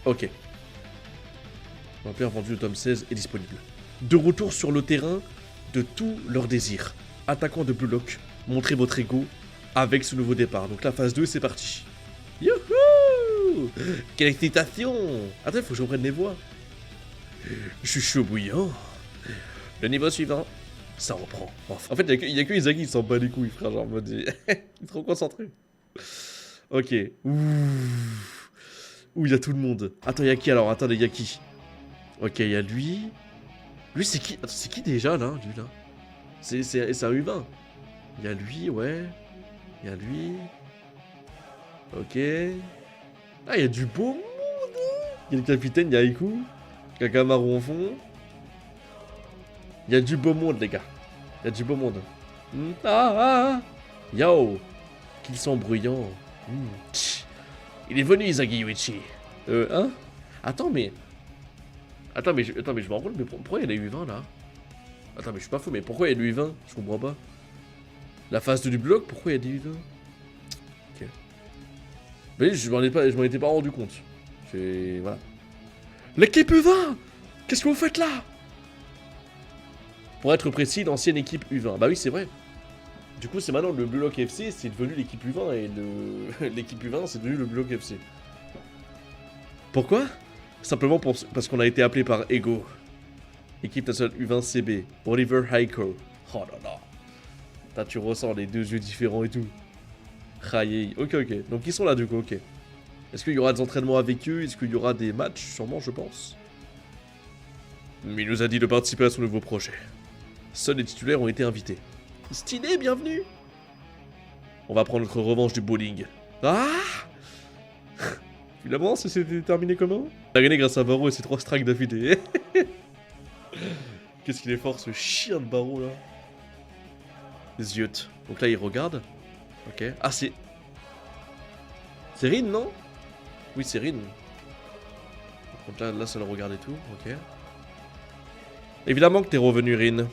Ok. Vampire vendu, le tome 16 est disponible. De retour sur le terrain de tous leurs désirs. Attaquant de Blue Lock, montrez votre ego avec ce nouveau départ. Donc la phase 2, c'est parti. Youhou! Quelle excitation! Attends, il faut que je reprenne les voix. Je suis chaud bouillant. Le niveau suivant, ça reprend. Enfin, en fait, il y a que Izagi qui s'en bat les couilles, frère. Genre, en mode, il est trop concentré. Ok. Ouh, il y a tout le monde. Attends, il y a qui alors? Attendez, il y a qui? Ok, il y a lui. Lui, c'est qui? Attends, c'est qui déjà, là? Lui, là. C'est un U20. Il y a lui, ouais. Il y a lui. Ok. Ah, il y a du beau monde. Il y a le capitaine, il y a Iku. Kakamaru en fond. Il y a du beau monde, les gars. Il y a du beau monde. Yo. Qu'ils sont bruyants. Il est venu, Izagi Yuichi. Hein? Attends, mais je me rends compte, mais pourquoi il y a les U20 là? Attends, mais je suis pas fou, mais pourquoi il y a des U20? Je comprends pas. La phase 2 du bloc, pourquoi il y a des U20? Ok. Mais je m'en étais pas rendu compte. Voilà. L'équipe U20! Qu'est-ce que vous faites là? Pour être précis, l'ancienne équipe U20. Bah oui, c'est vrai. Du coup, c'est maintenant le Bloc FC, c'est devenu l'équipe U20 et l'équipe U20, c'est devenu le Bloc FC. Pourquoi? Simplement parce qu'on a été appelé par Ego. Équipe nationale U20 CB. Oliver Heiko. Oh là là. Là, tu ressens les deux yeux différents et tout. Aïe. Ok. Donc ils sont là du coup, ok. Est-ce qu'il y aura des entraînements avec eux? Est-ce qu'il y aura des matchs? Sûrement, je pense. Mais il nous a dit de participer à son nouveau projet. Seuls les titulaires ont été invités. Stylé, bienvenue. On va prendre notre revanche du bowling. Ah! Finalement, ça s'était terminé comment? On a gagné grâce à Baro et ses 3 strikes d'affilée. Qu'est-ce qu'il est fort, ce chien de Baro là. Zut. Donc là, il regarde. Ok. Ah, c'est. C'est Rin, non? Oui, c'est Rin. Donc là, ça le regarde et tout. Ok. Évidemment que t'es revenu, Rin.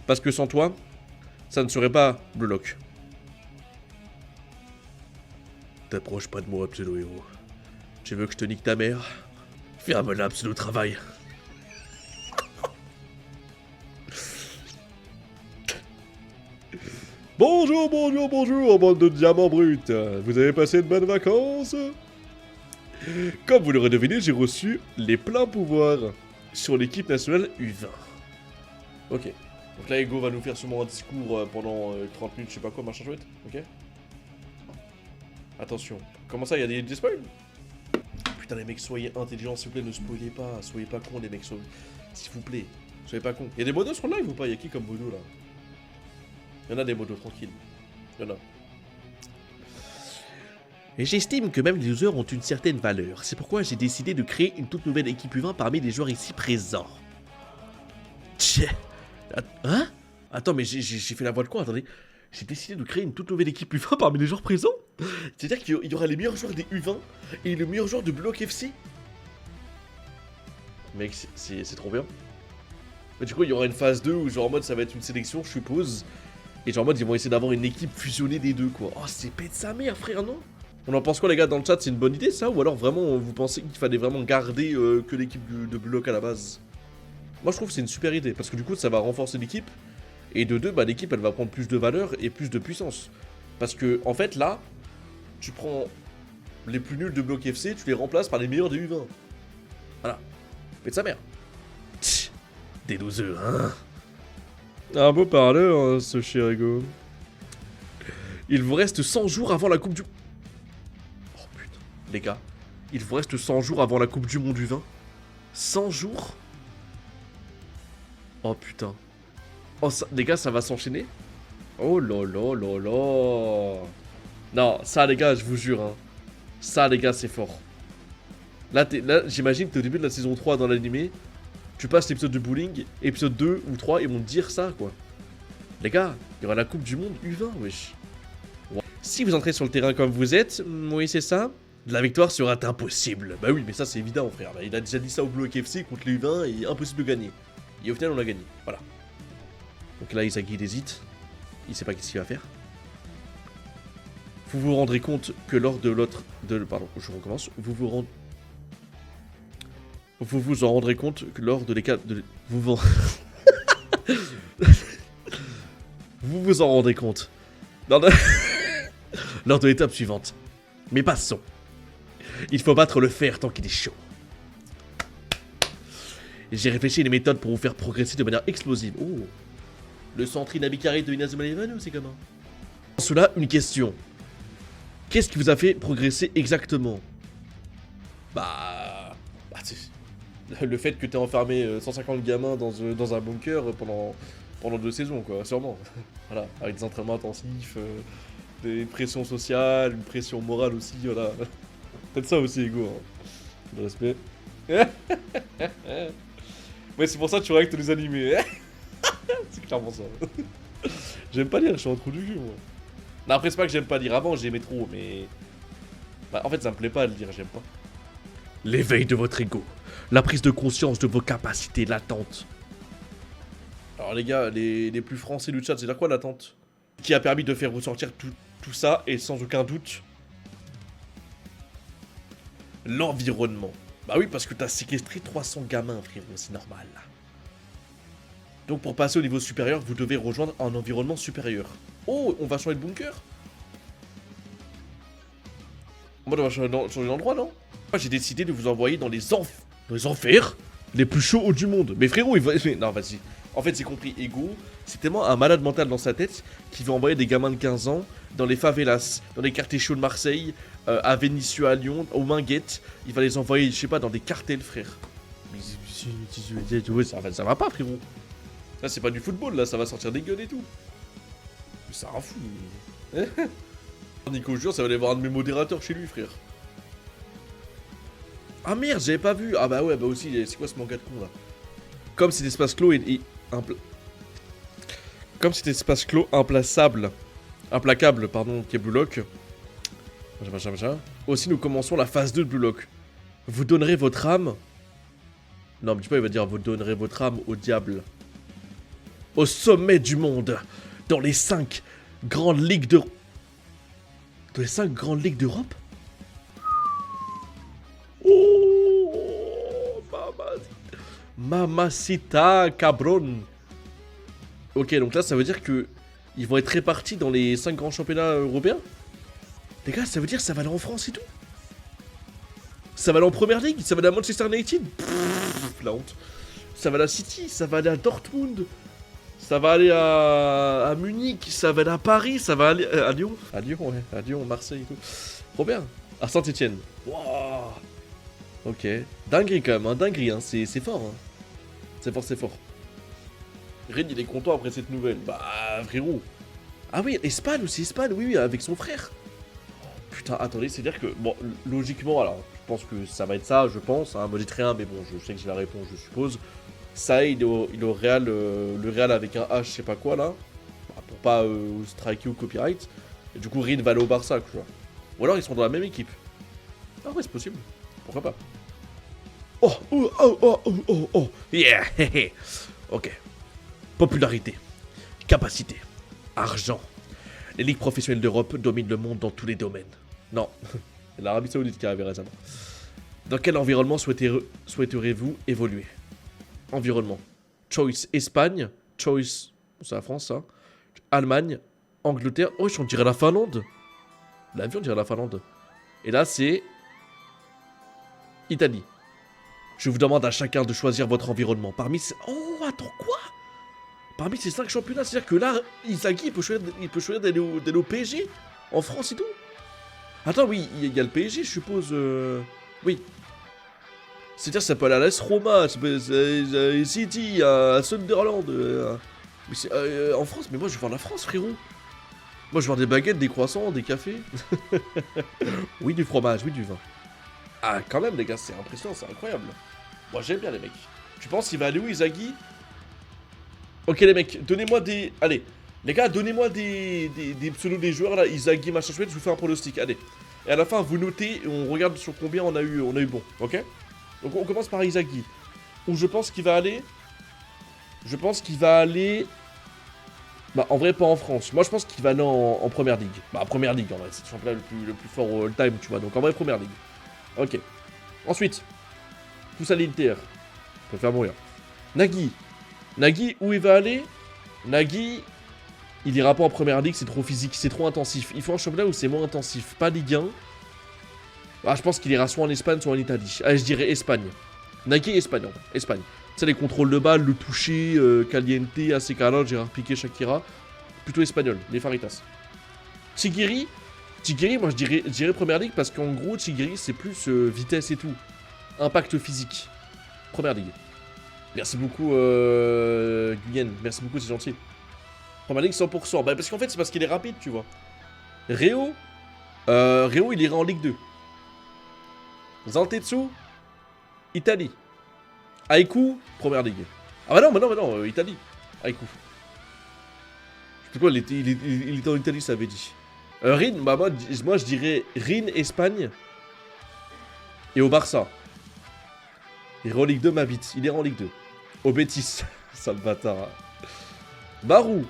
Parce que sans toi, ça ne serait pas Blue Lock. T'approches pas de moi, pseudo-héros. Tu veux que je te nique ta mère? Ferme-la, pseudo-travail. Bonjour, bande de diamants bruts. Vous avez passé de bonnes vacances? Comme vous l'aurez deviné, j'ai reçu les pleins pouvoirs sur l'équipe nationale U20. Ok. Donc là, Ego va nous faire sûrement un discours pendant 30 minutes, je sais pas quoi, machin chouette. Ok. Attention. Comment ça, il y a des spoils? Putain, les mecs, soyez intelligents, s'il vous plaît, ne spoilez pas. Soyez pas cons, les mecs, s'il vous plaît. Soyez pas cons. Il y a des modos sur le live ou pas? Il y a qui comme modo là? Il y en a des modos, tranquille. Il y en a. Et j'estime que même les users ont une certaine valeur. C'est pourquoi j'ai décidé de créer une toute nouvelle équipe U20 parmi les joueurs ici présents. Tchè. Hein? Attends, mais j'ai fait la voix de quoi? Attendez. J'ai décidé de créer une toute nouvelle équipe U20 parmi les joueurs présents? C'est-à-dire qu'il y aura les meilleurs joueurs des U20 et le meilleur joueur de Bloc FC? Mec, c'est trop bien. Mais du coup, il y aura une phase 2 où genre en mode ça va être une sélection, je suppose. Et genre en mode ils vont essayer d'avoir une équipe fusionnée des deux quoi. Oh, c'est pète sa mère, frère, non? On en pense quoi les gars dans le chat? C'est une bonne idée ça? Ou alors vraiment vous pensez qu'il fallait vraiment garder que l'équipe de Bloc à la base? Moi je trouve que c'est une super idée parce que du coup ça va renforcer l'équipe. Et de deux, bah l'équipe elle va prendre plus de valeur et plus de puissance. Parce que en fait là, tu prends les plus nuls de Bloc FC, tu les remplaces par les meilleurs des U20. Voilà. Pète sa mère. Tch, des losers, hein. Un beau parleur, hein, ce cher Ego. Il vous reste 100 jours avant la Coupe du... Oh putain. Les gars, il vous reste 100 jours avant la Coupe du Monde du vin. 100 jours? Oh putain. Oh ça... Les gars, ça va s'enchaîner? Oh là là là là. Non, ça les gars, je vous jure, hein. Ça les gars, c'est fort. Là, j'imagine que t'es au début de la saison 3 dans l'animé. Tu passes l'épisode de bowling, épisode 2 ou 3, ils vont te dire ça, quoi. Les gars, il y aura la Coupe du Monde U20, wesh. Ouais. Si vous entrez sur le terrain comme vous êtes, oui, c'est ça, la victoire sera impossible. Bah oui, mais ça, c'est évident, frère. Bah, il a déjà dit ça au Bloc FC contre les U20 et impossible de gagner. Et au final, on a gagné. Voilà. Donc là, Izagi, il hésite. Il sait pas qu'est-ce qu'il va faire. Vous vous rendrez compte que lors de l'autre... Pardon, je recommence. Vous vous rendez... Vous vous en rendrez compte que lors de l'écart de... Vous vous en rendez compte. Lors de, lors de l'étape suivante. Mais passons. Il faut battre le fer tant qu'il est chaud. J'ai réfléchi à des méthodes pour vous faire progresser de manière explosive. Oh. Le centre inabicaré de Inazuma Eleven ou c'est comment? Pour cela, une question. Qu'est-ce qui vous a fait progresser exactement? Bah le fait que t'aies enfermé 150 gamins dans un bunker pendant 2 saisons, quoi, sûrement. Voilà, avec des entraînements intensifs, des pressions sociales, une pression morale aussi, voilà. Peut-être ça aussi, Ego, hein. Le respect. Ouais, c'est pour ça que tu réactes les animés. C'est clairement ça. J'aime pas lire, je suis un trou du cul, moi. Non, après, c'est pas que j'aime pas lire. Avant, j'aimais trop, mais... Bah, en fait, ça me plaît pas de lire, j'aime pas. L'éveil de votre ego. La prise de conscience de vos capacités latentes. Alors, les gars, les plus français du chat, c'est là quoi, l'attente? Qui a permis de faire ressortir tout ça, et sans aucun doute... L'environnement. Bah oui, parce que t'as séquestré 300 gamins, frérot, c'est normal. Donc pour passer au niveau supérieur, vous devez rejoindre un environnement supérieur. Oh, on va changer de bunker? Moi, on va changer d'endroit, non? Moi, j'ai décidé de vous envoyer dans les enfers les plus chauds du monde. Mais frérot, il va... Non, vas-y. En fait, j'ai compris, Ego, c'est tellement un malade mental dans sa tête qu'il va envoyer des gamins de 15 ans dans les favelas, dans les quartiers chauds de Marseille, à Vénissieux, à Lyon, au Minguette. Il va les envoyer, je sais pas, dans des cartels, frère. Mais ça va pas, frérot. Là, c'est pas du football, là, ça va sortir des gueules et tout. Mais ça rend fou. Nico, je jure, ça va aller voir un de mes modérateurs chez lui, frère. Ah merde, j'avais pas vu. Ah bah ouais, bah aussi, c'est quoi ce manga de con, là? Comme cet espace clos Comme cet espace clos implacable, pardon, qui est Blue Lock. Aussi, nous commençons la phase 2 de Blue Lock. Vous donnerez votre âme... Non, mais tu sais pas, il va dire, vous donnerez votre âme au diable. Au sommet du monde, dans les 5 grandes ligues de... Dans les 5 grandes ligues d'Europe? Oh, Mamacita cabron. Ok, donc là, ça veut dire que ils vont être répartis dans les 5 grands championnats européens? Les gars, ça veut dire que ça va aller en France et tout? Ça va aller en Première Ligue? Ça va aller à Manchester United? Pff, la honte. Ça va aller à City? Ça va aller à Dortmund? Ça va aller à Munich, ça va aller à Paris, ça va aller à Lyon. À Lyon, ouais. À Lyon, Marseille et tout. Trop bien. À Saint-Etienne. Waouh. Ok. Dinguerie quand même, hein. Dinguerie, hein. C'est fort, hein. C'est fort, c'est fort. Red, il est content après cette nouvelle. Bah, frérot. Ah oui, Espagne aussi, Espagne, oui, avec son frère. Putain, attendez, c'est-à-dire que... Bon, logiquement, alors, je pense que ça va être ça, je pense. Hein. Moi, j'ai rien, mais bon, je sais que j'ai la réponse, je suppose. Ça, il est au Real, le Real avec un H, je sais pas quoi là, bah, pour pas striker ou copyright. Et du coup, Rin va aller au Barça, quoi. Ou alors ils sont dans la même équipe. Ah ouais, c'est possible. Pourquoi pas. Oh, oh, oh, oh, oh, oh, oh, yeah, ok. Popularité, capacité, argent. Les ligues professionnelles d'Europe dominent le monde dans tous les domaines. Non, c'est l'Arabie Saoudite qui arrive récemment. Dans quel environnement souhaiteriez-vous évoluer? Environnement. Choice Espagne. Choice. C'est la France, ça. Allemagne. Angleterre. Oh, on dirait la Finlande. La vie, on dirait la Finlande. Et là, c'est... Italie. Je vous demande à chacun de choisir votre environnement. Parmi ces... Oh, attends, quoi? Parmi ces 5 championnats, c'est-à-dire que là, Inzaghi, il peut choisir d'aller au PSG? En France et tout? Attends, oui, il y a le PSG, je suppose. Oui. C'est-à-dire ça peut aller à l'AS Roma, ça peut à City, à Sunderland. Mais en France, mais moi je veux voir la France, frérot. Moi je veux voir des baguettes, des croissants, des cafés. Oui, du fromage, oui, du vin. Ah, quand même, les gars, c'est impressionnant, c'est incroyable. Moi j'aime bien les mecs. Tu penses qu'il va aller où, Inzaghi? Ok, les mecs, donnez-moi des... Allez, les gars, donnez-moi des pseudos des joueurs là, Inzaghi, machin chouette, je vous fais un pronostic. Allez. Et à la fin, vous notez et on regarde sur combien on a eu bon, ok? Donc on commence par Inzaghi. Où je pense qu'il va aller... Je pense qu'il va aller... Bah en vrai pas en France. Moi je pense qu'il va aller en Première Ligue. Bah Première Ligue en vrai, c'est le championnat le plus fort all time, tu vois. Donc en vrai Première Ligue. Ok. Ensuite. Tous à l'Inter. Je peux faire mourir. Nagui. Nagui, où il va aller? Nagui, il ira pas en première ligue, c'est trop physique, c'est trop intensif. Il faut un championnat où c'est moins intensif, pas Ligue 1. Ah, je pense qu'il ira soit en Espagne, soit en Italie. Ah, je dirais Espagne. Nagui, Espagne, en vrai. Espagne. Tu sais, les contrôles de balle, le toucher, Caliente, AC Calor, Gérard Piqué, Shakira. Plutôt espagnol, les Faritas. Tigiri, moi je dirais première ligue parce qu'en gros, Tigiri, c'est plus vitesse et tout. Impact physique. Première ligue. Merci beaucoup, Guyenne. Merci beaucoup, c'est gentil. Première ligue 100%. Bah, parce qu'en fait, c'est parce qu'il est rapide, tu vois. Réo, il ira en Ligue 2. Zantetsu, Italie. Aiku, première ligue. Ah bah non, Italie. Aiku. Je sais pas, il était en Italie, ça avait dit. Rin, bah moi je dirais Rin, Espagne. Et au Barça. Il est en Ligue 2, ma bite. Il est en Ligue 2. Au Betis. Sale bâtard. Barou.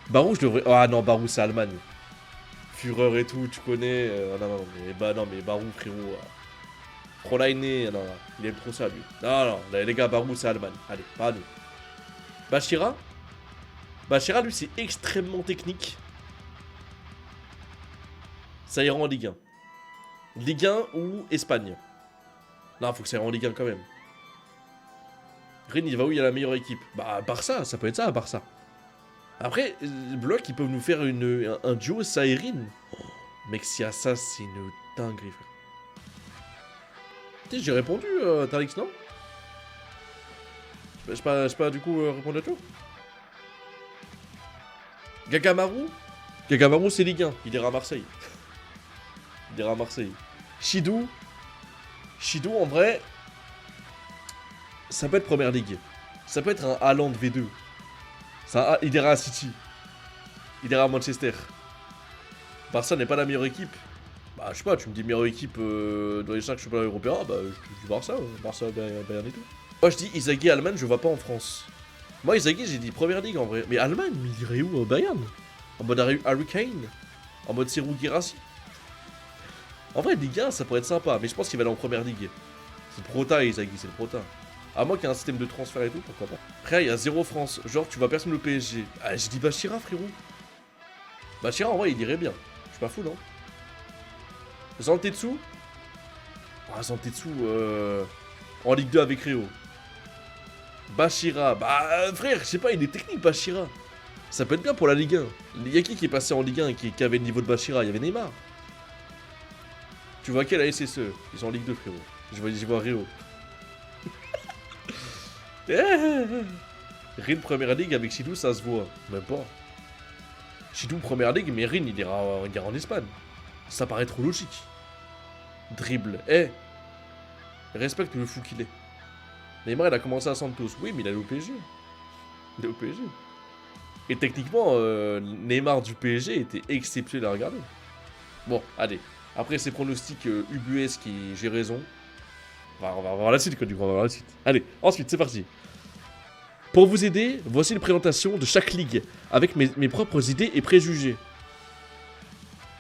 Barou, je devrais. Ah non, Barou, c'est Allemagne. Fureur et tout, tu connais. Non, mais Barou, frérot. Fräulein, non, il aime trop ça, lui. Non, les gars, Barou, c'est Allemagne. Allez, pas à nous. Bachira. Bachira, lui, c'est extrêmement technique. Ça ira en Ligue 1. Ligue 1 ou Espagne. Non, faut que ça ira en Ligue 1 quand même. Rennes, il va où il y a la meilleure équipe? Bah, Barça, ça peut être ça, Barça. Après, Bloc, ils peuvent nous faire un duo, ça et Rennes. Oh, mec, si à ça, c'est une dinguerie, frère. Tu sais, j'ai répondu, Talix, non? Je pas du coup répondu à tout. Gagamaru? Gagamaru, c'est Ligue 1, il ira à Marseille. Il ira à Marseille. Chidou, en vrai, ça peut être Première Ligue. Ça peut être un Haaland V2. Il ira à City. Il ira à Manchester. Barça n'est pas la meilleure équipe. Bah, je sais pas, tu me dis meilleure équipe dans les 5 championnats européens, bah, je dis Barça, Bayern et tout. Moi, je dis Inzaghi, Allemagne, je vois pas en France. Moi, Inzaghi, j'ai dit Première Ligue en vrai. Mais Allemagne, il irait où? Bayern? En mode Harry Kane? En mode Serhou Guirassy? En vrai, Ligue 1, ça pourrait être sympa, mais je pense qu'il va aller en Première Ligue. C'est le prota, Inzaghi, c'est le prota. À moins qu'il y ait un système de transfert et tout, pourquoi pas. Après, il y a 0 France. Genre, tu vois personne au PSG. Ah, j'ai dit Bachira, frérot. Bachira, en vrai, il irait bien. Je suis pas fou, non? Zantetsu? Ah, Zantetsu, en Ligue 2 avec Réo. Bachira. Bah, frère, je sais pas, il est technique, Bachira. Ça peut être bien pour la Ligue 1. Il y a qui est passé en Ligue 1 et qui avait le niveau de Bachira? Il y avait Neymar. Tu vois quelle ASSE? Ils sont en Ligue 2, frérot. Je vois Réo. Rin Première Ligue avec Chidou, ça se voit. Même pas. Chidou Première Ligue, mais Rin, il ira en Espagne. Ça paraît trop logique. Dribble. Respecte le fou qu'il est. Neymar, il a commencé à Santos. Oui, mais il est au PSG. Il est au PSG. Et techniquement, Neymar du PSG était exceptionnel à regarder. Bon, allez. Après ces pronostics ubuesques, j'ai raison. On va voir la suite, quoi, du coup, on va voir la suite. Allez, ensuite, c'est parti. Pour vous aider, voici une présentation de chaque ligue, avec mes propres idées et préjugés.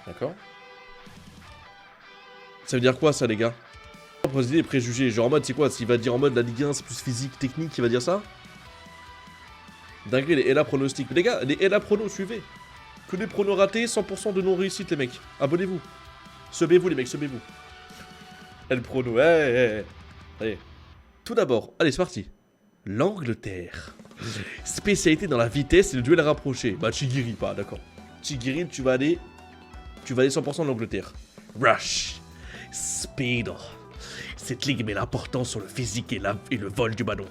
D'accord? Ça veut dire quoi, ça, les gars? Propres idées et préjugés, genre en mode, c'est quoi? S'il va dire en mode la Ligue 1, c'est plus physique, technique, il va dire ça? Dinguerie, les LA pronostics. Les gars, les LA pronos, suivez. Que des pronos ratés, 100% de non-réussite, les mecs. Abonnez-vous. Subez-vous, les mecs, subez-vous. El prono, Allez. Tout d'abord, allez, c'est parti. L'Angleterre. Spécialité dans la vitesse et le duel rapproché. Bah, Tigiri, pas, d'accord. Tigiri, tu vas aller 100% de l'Angleterre. Rush. Speed. Cette ligue met l'importance sur le physique et le vol du ballon.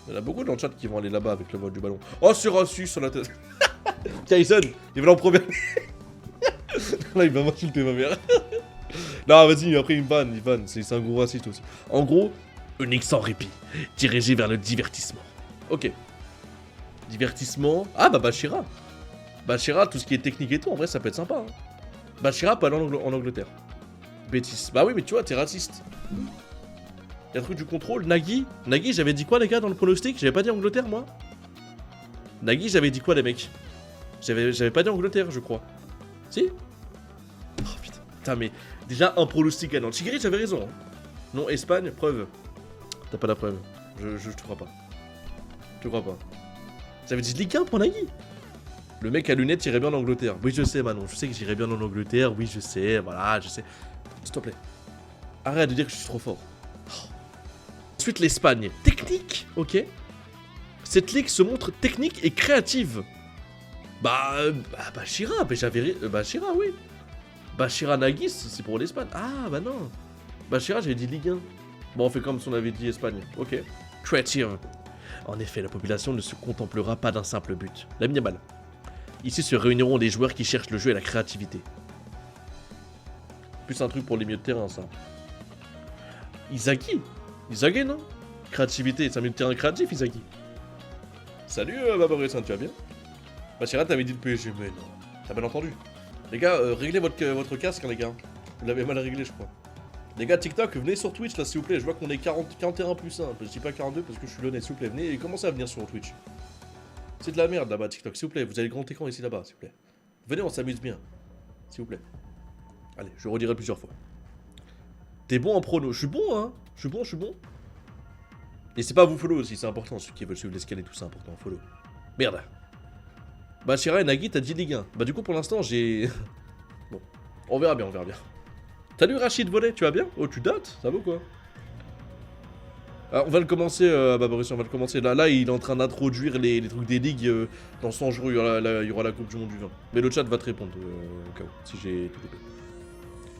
Il y en a beaucoup dans le chat qui vont aller là-bas avec le vol du ballon. Oh, c'est raciste sur la tête. Tyson, il va en première. Là, il va m'insulter, ma mère. Non, vas-y, après il me vanne, c'est un gros raciste aussi. En gros, unique sans répit, dirigé vers le divertissement. Ok. Divertissement. Ah bah Bachira. Bachira, tout ce qui est technique et tout, en vrai, ça peut être sympa. Hein. Bachira peut aller en Angleterre. Bêtise. Bah oui, mais tu vois, t'es raciste. Y'a un truc du contrôle. Nagui, j'avais dit quoi, les gars, dans le pronostic? J'avais pas dit Angleterre, moi? Nagui, j'avais dit quoi, les mecs? J'avais pas dit Angleterre, je crois. Si? Oh putain. Putain, mais déjà un pronostic gagnant. Tigri, j'avais raison. Hein. Non, Espagne, preuve. T'as pas la preuve. Je te crois pas. Je te crois pas. Ça veut dire Ligue 1 pour Nagui. Le mec à lunettes irait bien en Angleterre. Oui, je sais, Manon. Je sais que j'irais bien en Angleterre. Oui, je sais. Voilà, je sais. S'il te plaît. Arrête de dire que je suis trop fort. Oh. Ensuite, l'Espagne. Technique, ok. Cette ligue se montre technique et créative. Bachira. Bachira, oui. Bachira Nagui, c'est pour l'Espagne. Ah, bah non. Bachira, j'avais dit Ligue 1. Bon, on fait comme si on avait dit Espagne. Ok. Créative. En effet, la population ne se contemplera pas d'un simple but. La minimale. Ici se réuniront des joueurs qui cherchent le jeu et la créativité. Plus un truc pour les milieux de terrain, ça. Izagi, non? Créativité, c'est un milieu de terrain créatif, Izagi. Salut, Babarusan, tu vas bien? Bachira, t'avais dit le PSG, mais non. T'as bien entendu. Les gars, réglez votre casque, hein, les gars. Vous l'avez mal réglé, je crois. Les gars, TikTok, venez sur Twitch, là, s'il vous plaît. Je vois qu'on est 41 plus 1. Je dis pas 42 parce que je suis l'honnête, s'il vous plaît. Venez et commencez à venir sur Twitch. C'est de la merde, là-bas, TikTok. S'il vous plaît, vous avez le grand écran ici, là-bas, s'il vous plaît. Venez, on s'amuse bien. S'il vous plaît. Allez, je redirai plusieurs fois. T'es bon en prono. Je suis bon, hein. Je suis bon. Et c'est pas vous follow aussi, c'est important. Ceux qui veulent suivre l'escalier, tout c'est important. Follow. Merde. Bachira et Nagui, t'as dit Ligue 1. Bah, du coup, pour l'instant, j'ai. Bon. On verra bien. Salut Rachid Volet, tu vas bien? Oh, tu dates? Ça va ou quoi? Alors, on va le commencer, Boris, on va le commencer. Là, il est en train d'introduire les trucs des ligues dans 100 jours, il y aura la Coupe du Monde du vin. Mais le chat va te répondre, au cas où, si j'ai tout coupé.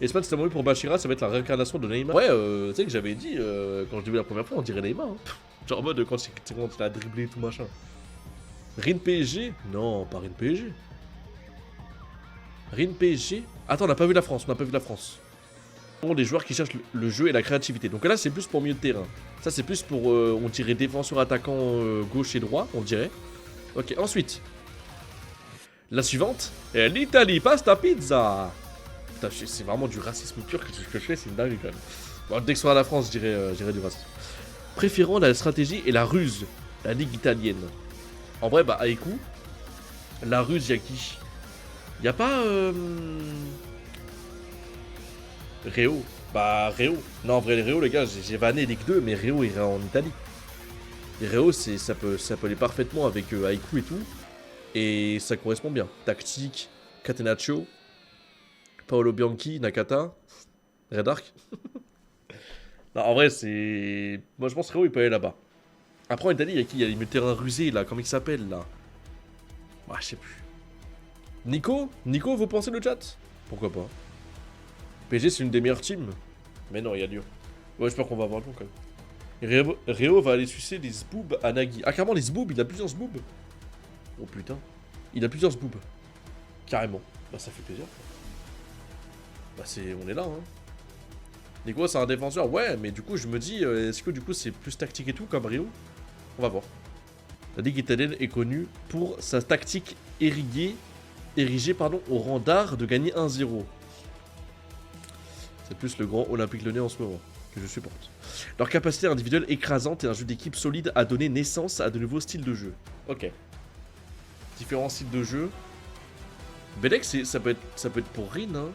Espagne, c'est un pour Bachira, ça va être la réincarnation de Neymar. Ouais, tu sais que j'avais dit, quand je l'ai vu la première fois, on dirait Neymar. Hein. Genre en mode quand il a dribblé et tout machin. Rin PSG? Non, pas Rin PSG. Rin PSG? Attends, on n'a pas vu la France. Des joueurs qui cherchent le jeu et la créativité. Donc là, c'est plus pour milieu de terrain. Ça, c'est plus pour, on dirait, défenseur attaquant gauche et droit, on dirait. Ok, ensuite. La suivante. L'Italie, pasta pizza. Putain, c'est vraiment du racisme pur que je fais, c'est une dingue quand même. Bon, dès que ce soit à la France, je dirais du racisme. Préférant la stratégie et la ruse. La ligue italienne. En vrai, bah, Aiku. La ruse, y'a qui? Y'a pas... Réo. Bah, Réo. Non, en vrai, les Réo, les gars, j'ai vanné Ligue 2, mais Réo irait en Italie. Et Réo, ça peut aller parfaitement avec Aiku et tout. Et ça correspond bien. Tactique, Catenaccio, Paolo Bianchi, Nakata, Red Arc. Non, en vrai, c'est... Moi, je pense que Réo, il peut aller là-bas. Après, en Italie, il y a qui? Il y a les milieux de terrain rusés, là. Comment il s'appelle, là? Bah, je sais plus. Nico, vous pensez le chat? Pourquoi pas? PSG, c'est une des meilleures teams. Mais non, il y a dur. Ouais, j'espère qu'on va avoir le bon quand même. Réo va aller sucer les zboubs à Nagui. Ah, carrément, les zboubs, il a plusieurs zboubs. Oh putain. Il a plusieurs zboubs. Carrément. Bah, ça fait plaisir. Bah, on est là, hein. Nico, c'est un défenseur. Ouais, mais du coup, je me dis, est-ce que du coup, c'est plus tactique et tout comme Réo? On va voir. La Ligue italienne est connue pour sa tactique érigée au rang d'art de gagner 1-0. C'est plus le grand Olympique Lyonnais en ce moment, que je supporte. Leur capacité individuelle écrasante et un jeu d'équipe solide a donné naissance à de nouveaux styles de jeu. Ok. Différents styles de jeu. Belek, ça peut être pour Rin, hein.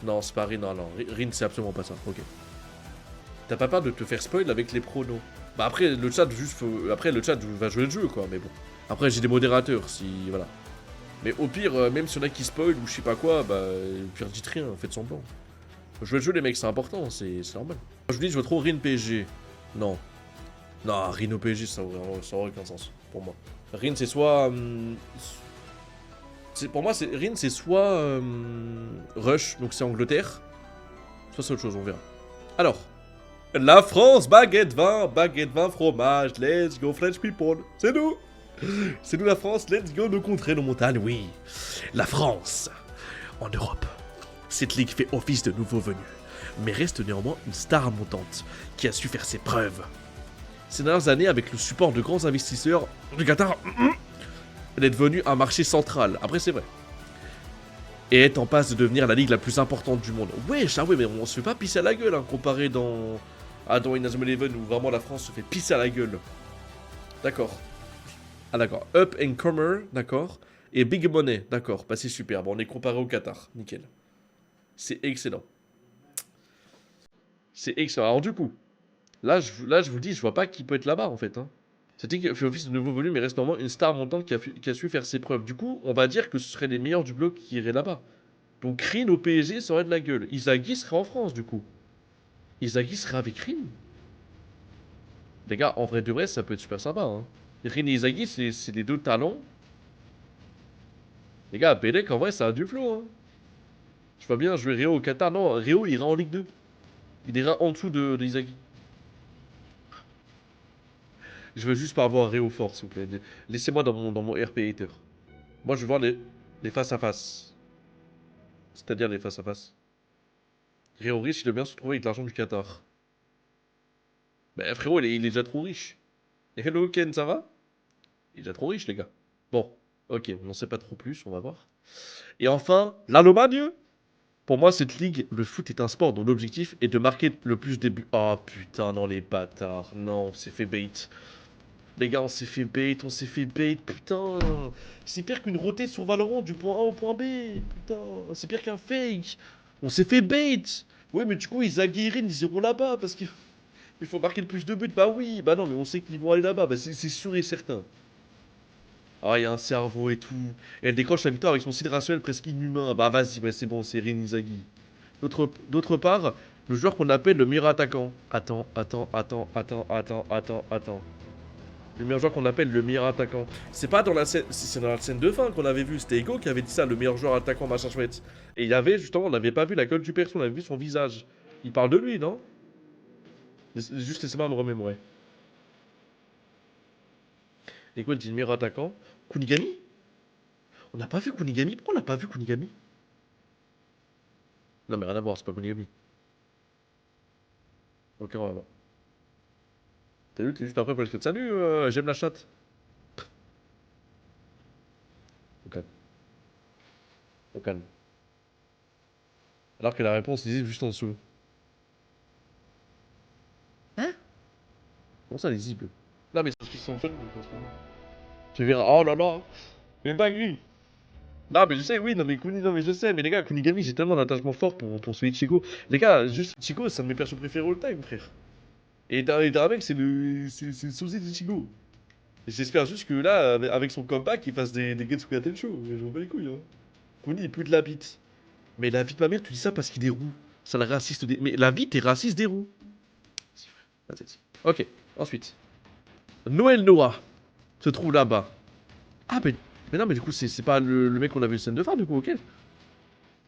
Non, c'est pas Rin, non. Rin, c'est absolument pas ça. Ok. T'as pas peur de te faire spoil avec les pronos? Bah après, le chat après, le chat va jouer le jeu, quoi, mais bon. Après, j'ai des modérateurs, si... Voilà. Mais au pire, même si on a qui spoil ou je sais pas quoi, bah... Au pire, dites rien, faites semblant. Jouer le jeu, les mecs, c'est important, c'est normal. Je vous dis, je veux trop Rin PSG. Non. Non, Rin au PSG, ça aurait aucun sens, pour moi. Rin, c'est soit... pour moi, Rin, c'est soit... Rush, donc c'est Angleterre. Soit c'est autre chose, on verra. Alors... La France, baguette, vin, fromage, let's go French people, c'est nous. C'est nous la France, let's go nos contrées, nos montagnes, oui. La France, en Europe. Cette ligue fait office de nouveau venu, mais reste néanmoins une star montante qui a su faire ses preuves. Ces dernières années, avec le support de grands investisseurs du Qatar, elle est devenue un marché central, après c'est vrai. Et est en passe de devenir la ligue la plus importante du monde. Wesh, ah ouais, mais on se fait pas pisser à la gueule, hein, comparé dans Inazuma Eleven où vraiment la France se fait pisser à la gueule. D'accord. Ah d'accord. Up and Comer, d'accord. Et Big Money, d'accord. Bah c'est super. Bon, on est comparé au Qatar. Nickel. C'est excellent. C'est excellent. Alors du coup, Là, je vous dis, je vois pas qui peut être là-bas, en fait. Hein. C'était qui fait office de nouveau volume et reste normalement une star montante qui a su faire ses preuves. Du coup, on va dire que ce seraient les meilleurs du bloc qui iraient là-bas. Donc Rin au PSG, ça aurait de la gueule. Inzaghi serait en France, du coup. Inzaghi serait avec Rin. Les gars, en vrai de vrai, ça peut être super sympa. Hein. Rin et Inzaghi, c'est les deux talents. Les gars, Belek, en vrai, ça a du flow. Hein. Je vois bien jouer Réo au Qatar. Non, Réo, il ira en Ligue 2. Il ira en dessous de Inzaghi. Je veux juste pas avoir Réo fort, s'il vous plaît. Laissez-moi dans mon RP hater. Moi, je veux voir les face à face. C'est-à-dire les face à face. Réo riche, il aime bien se retrouver avec l'argent du Qatar. Bah, frérot, il est déjà trop riche. Hello, Ken, ça va? Il est déjà trop riche, les gars. Bon, ok, on n'en sait pas trop plus, on va voir. Et enfin, l'Allemagne. Pour moi, cette ligue, le foot est un sport dont l'objectif est de marquer le plus de buts. Oh putain, non, les bâtards. Non, on s'est fait bait. Les gars, on s'est fait bait, on s'est fait bait, putain. C'est pire qu'une rotée sur Valorant du point A au point B. Putain, c'est pire qu'un fake. On s'est fait bait. Oui, mais du coup, ils aguerrissent, ils iront là-bas parce qu'il faut marquer le plus de buts. Bah oui, bah non, mais on sait qu'ils vont aller là-bas. Bah c'est sûr et certain. Ah, il y a un cerveau et tout. Et elle décroche la victoire avec son style rationnel presque inhumain. Bah vas-y, bah, c'est bon, c'est Rin Inzaghi. D'autre part, le joueur qu'on appelle le meilleur attaquant. Attends. Le meilleur joueur qu'on appelle le meilleur attaquant. C'est pas dans la scène. C'est dans la scène de fin qu'on avait vu. C'était Ego qui avait dit ça, le meilleur joueur attaquant, machin chouette. Et il y avait, justement, on n'avait pas vu la gueule du perso, on avait vu son visage. Il parle de lui, non? Juste laissez-moi me remémorer. Ego dit le meilleur attaquant. Kunigami? On n'a pas vu Kunigami? Pourquoi on n'a pas vu Kunigami? Non, mais rien à voir, c'est pas Kunigami. Ok, on va voir. T'as vu, t'es juste après pour le salut, j'aime la chatte. Au calme. Au calme. Alors que la réponse est juste en dessous. Hein? Comment ça, lisible? Non, mais c'est parce qu'ils sont jeunes. Tu verras. Oh là là! Mais pas lui! Non, mais je sais, oui, non, mais non, mais je sais, mais les gars, Kunigami, j'ai tellement d'attachement fort pour celui de Chico. Les gars, juste Chico, c'est un de mes persos préférés all time, frère. Et Darabek, c'est le sosie de Chico. Et j'espère juste que là, avec son comeback, il fasse des Getsuga Tensho. Mais je m'en bats les couilles, hein. Kuni, il pue de la bite. Mais la vie de ma mère, tu dis ça parce qu'il est roux. Ça le raciste des. Mais la vie, t'es raciste des roux. Vas-y. Ok, ensuite. Noël Noah se trouve là-bas. Ah, mais non, mais du coup, c'est pas le mec qu'on a vu scène de fin, du coup, ok.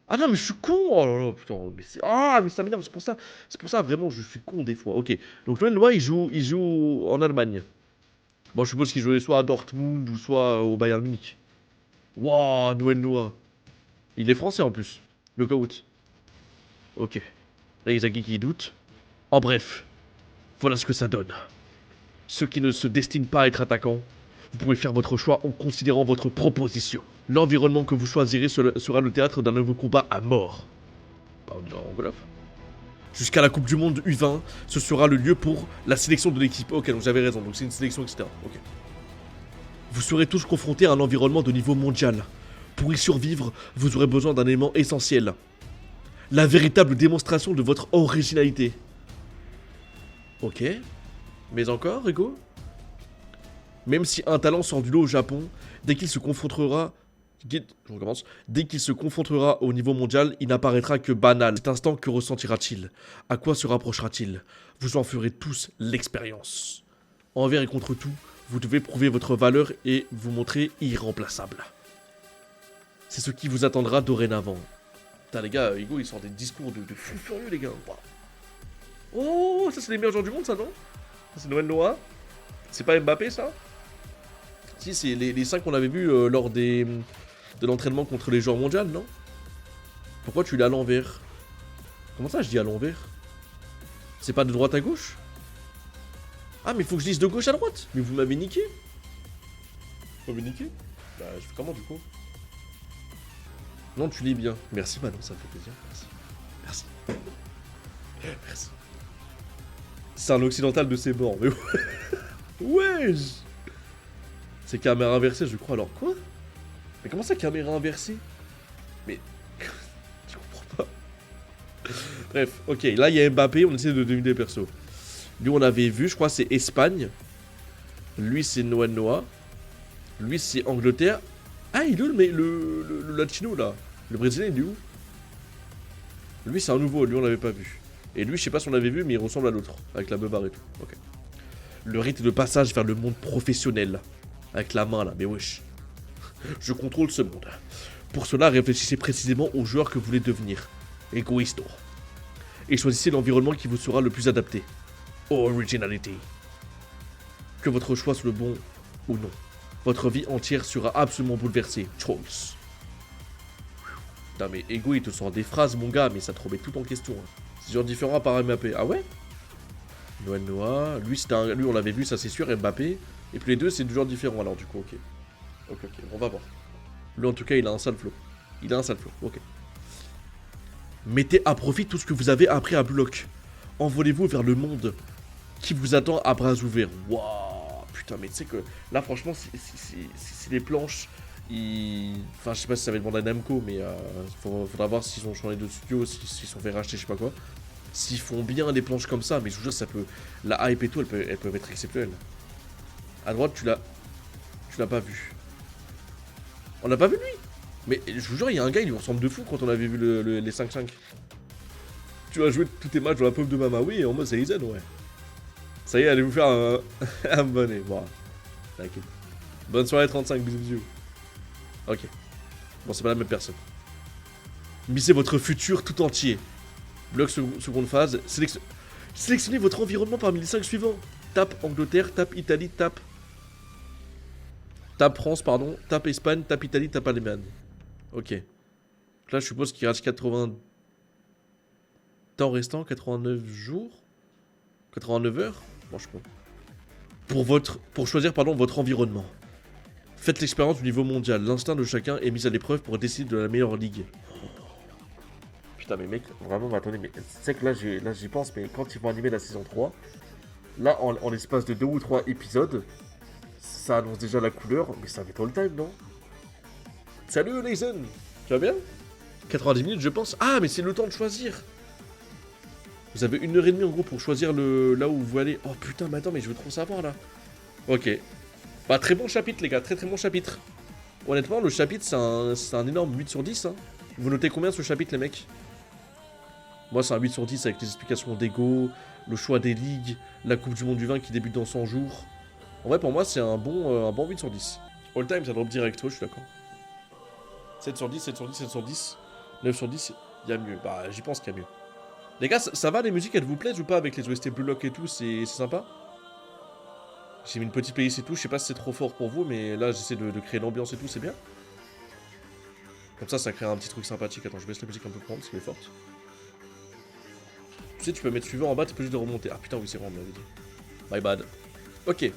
Ah non, mais je suis con! Oh là là, putain, mais c'est. Ah, mais ça m'énerve, c'est pour ça. C'est pour ça, vraiment, je suis con des fois. Ok. Donc, Noël Noah, il joue en Allemagne. Bon, je suppose qu'il jouait soit à Dortmund ou soit au Bayern Munich. Waouh, Noël Noah. Il est français en plus. Le GOAT. Ok. Là, Isagi qui doute. En bref, voilà ce que ça donne. Ceux qui ne se destinent pas à être attaquants, vous pouvez faire votre choix en considérant votre proposition. L'environnement que vous choisirez sera le théâtre d'un nouveau combat à mort. En Golf. Jusqu'à la Coupe du Monde U20, ce sera le lieu pour la sélection de l'équipe. Ok, donc j'avais raison, donc c'est une sélection, etc. Ok. Vous serez tous confrontés à un environnement de niveau mondial. Pour y survivre, vous aurez besoin d'un élément essentiel. La véritable démonstration de votre originalité. Ok. Mais encore, Ego? Même si un talent sort du lot au Japon, dès qu'il se confrontera... Je recommence. Dès qu'il se confrontera au niveau mondial, il n'apparaîtra que banal. Cet instant, que ressentira-t-il? À quoi se rapprochera-t-il? Vous en ferez tous l'expérience. Envers et contre tout, vous devez prouver votre valeur et vous montrer irremplaçable. C'est ce qui vous attendra dorénavant. Putain, les gars, Hugo, il sort des discours de fou furieux, les gars. Oh, ça, c'est les meilleurs joueurs du monde, ça, non? Ça, c'est Noël Noah. C'est pas Mbappé, ça? Si, c'est les 5 qu'on avait vus lors de l'entraînement contre les joueurs mondiaux, non? Pourquoi tu l'as à l'envers? Comment ça, je dis à l'envers? C'est pas de droite à gauche? Ah, mais faut que je dise de gauche à droite. Mais vous m'avez niqué. Vous m'avez niqué? Bah, je fais comment, du coup? Non, tu lis bien. Merci, Manon, ça me fait plaisir. Merci. Merci. C'est un occidental de ses bords, mais wesh. C'est caméra inversée, je crois. Alors quoi? Mais comment ça, caméra inversée? Mais je comprends pas. Bref, ok, là il y a Mbappé, on essaie de deviner les persos. Lui, on avait vu, je crois, c'est Espagne. Lui, c'est Noah Noah. Lui, c'est Angleterre. Ah, il est où le latino, là? Le brésilien, il est où? Lui, c'est un nouveau. Lui, on l'avait pas vu. Et lui, je sais pas si on l'avait vu, mais il ressemble à l'autre. Avec la beubare et tout. Ok. Le rite de passage vers le monde professionnel. Avec la main, là. Mais wesh. Je contrôle ce monde. Pour cela, réfléchissez précisément au joueur que vous voulez devenir. Égoïste. Et choisissez l'environnement qui vous sera le plus adapté. Originality. Que votre choix soit le bon ou non. Votre vie entière sera absolument bouleversée. Choice. Non mais Ego il te sort des phrases mon gars, mais ça te remet tout en question. Hein. C'est genre différent par Mbappé. Ah ouais? Noël Noah, lui, lui on l'avait vu, ça c'est sûr, Mbappé. Et puis les deux c'est du genre différent alors du coup, ok. Ok, on va voir. Lui en tout cas il a un sale flow. Il a un sale flow, ok. Mettez à profit tout ce que vous avez appris à bloc. Envolez-vous vers le monde qui vous attend à bras ouverts. Waouh, putain, mais tu sais que là, franchement, si les planches, enfin, je sais pas si ça va demander à Namco, mais faudra voir s'ils ont changé de studio, s'ils sont fait racheter, je sais pas quoi. S'ils font bien des planches comme ça, mais je vous jure, ça peut. La hype et tout, elles peuvent être exceptionnelles. À droite, tu l'as pas vu. On l'a pas vu lui. Mais je vous jure, il y a un gars, il lui ressemble de fou quand on avait vu les 5-5. Tu vas jouer tous tes matchs dans la paume de Mama, oui, en mode Saizen, ouais. Ça y est, allez vous faire un abonné. Bon, t'inquiète. Bonne soirée 35, bisous bisous. Ok. Bon, c'est pas la même personne. Misez votre futur tout entier. Bloc seconde phase. Sélectionnez votre environnement parmi les 5 suivants. Tape Angleterre, tape Italie, tape France, pardon. Tape Espagne, tape Italie, tape Allemagne. Ok. Là, je suppose qu'il reste 80 temps restant, 89 jours, 89 heures. Bon, je sais pas. Pour choisir votre environnement. Faites l'expérience du niveau mondial. L'instinct de chacun est mis à l'épreuve pour décider de la meilleure ligue. Putain, mais mec, vraiment, attendez, mais c'est que là, j'y pense, mais quand ils vont animer la saison 3, là, en l'espace de 2 ou 3 épisodes, ça annonce déjà la couleur, mais ça fait all time, non? Salut, Nathan. Tu vas bien? 90 minutes, je pense. Ah, mais c'est le temps de choisir. Vous avez 1h30 en gros pour choisir là où vous allez. Oh putain, mais attends, mais je veux trop savoir là. Ok. Bah, très bon chapitre, les gars, très bon chapitre. Honnêtement, le chapitre, c'est un énorme 8 sur 10. Hein. Vous notez combien ce chapitre, les mecs? Moi, c'est un 8 sur 10 avec les explications d'Ego, le choix des ligues, la Coupe du Monde du vin qui débute dans 100 jours. En vrai, pour moi, c'est un bon 8 sur 10. All time, ça drop direct, je suis d'accord. 7 sur 10, 7 sur 10, 7 sur 10. 9 sur 10, il y a mieux. Bah, j'y pense qu'il y a mieux. Les gars, ça va, les musiques, elles vous plaisent ou pas avec les OST Block et tout, c'est sympa? J'ai mis une petite playlist et tout, je sais pas si c'est trop fort pour vous, mais là, j'essaie de créer l'ambiance et tout, c'est bien. Comme ça crée un petit truc sympathique. Attends, je baisse la musique un peu pour parce qu'elle est forte. Tu sais, tu peux mettre suivant en bas, tu peux juste de remonter. Ah putain, oui, c'est vrai, on me l'avait dit. My bad. Ok.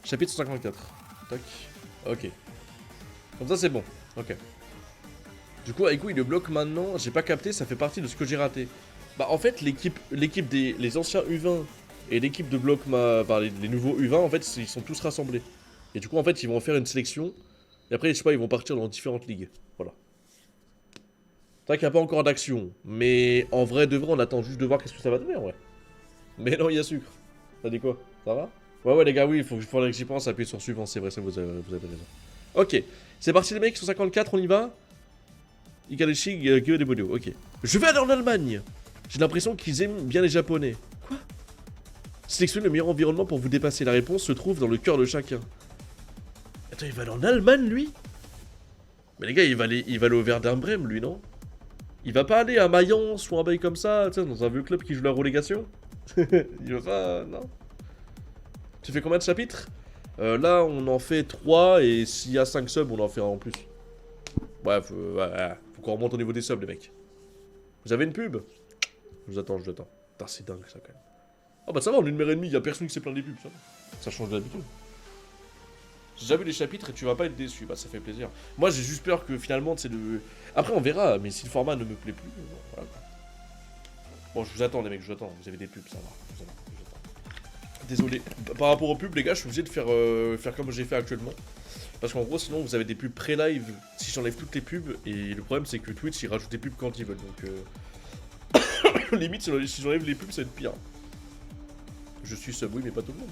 Chapitre 154. Tac. Ok. Comme ça, c'est bon. Ok. Du coup, Aigu, il le bloque maintenant. J'ai pas capté, ça fait partie de ce que j'ai raté. Bah, en fait, l'équipe les anciens U20 et l'équipe de bloc, les nouveaux U20, en fait, ils sont tous rassemblés. Et du coup, en fait, ils vont en faire une sélection. Et après, je sais pas, ils vont partir dans différentes ligues. Voilà. C'est vrai qu'il n'y a pas encore d'action. Mais en vrai, de vrai, on attend juste de voir qu'est-ce que ça va donner, en vrai. Mais non, il y a sucre. T'as dit quoi? Ça va? Ouais, les gars, oui, il faudrait que j'y pense. Appuyer sur suivant, c'est vrai, ça vous avez raison. Ok. C'est parti, les mecs, sur 54, on y va. Igarashi, Gyo de Bodo, ok. Je vais aller en Allemagne. J'ai l'impression qu'ils aiment bien les Japonais. Quoi? Sélectionnez le meilleur environnement pour vous dépasser. La réponse se trouve dans le cœur de chacun. Attends, il va aller en Allemagne, lui? Mais les gars, il va aller au Werder Bremen, lui, non? Il va pas aller à Mayence ou un bail comme ça, tu sais, dans un vieux club qui joue la relégation? Il va pas... non. Tu fais combien de chapitres? Là, on en fait 3, et s'il y a 5 subs, on en fait un en plus. Ouais, faut qu'on remonte au niveau des subs, les mecs. Vous avez une pub? Je vous attends. Putain, c'est dingue, ça, quand même. Ah bah ça va, en 1h30, y'a personne qui s'est plaint des pubs, ça. Ça change d'habitude. J'ai déjà vu les chapitres et tu vas pas être déçu, bah ça fait plaisir. Moi, j'ai juste peur que finalement, c'est le... Après, on verra, mais si le format ne me plaît plus, bon, voilà, quoi. Bon, je vous attends, les mecs, je vous attends. Vous avez des pubs, ça va. Je vous attends. Désolé. Par rapport aux pubs, les gars, je suis obligé de faire comme j'ai fait actuellement. Parce qu'en gros, sinon, vous avez des pubs pré-live si j'enlève toutes les pubs. Et le problème, c'est que Twitch, ils rajoutent des pubs quand ils veulent. Donc, limite, si j'enlève les pubs, ça va être pire. Je suis sub, oui, mais pas tout le monde.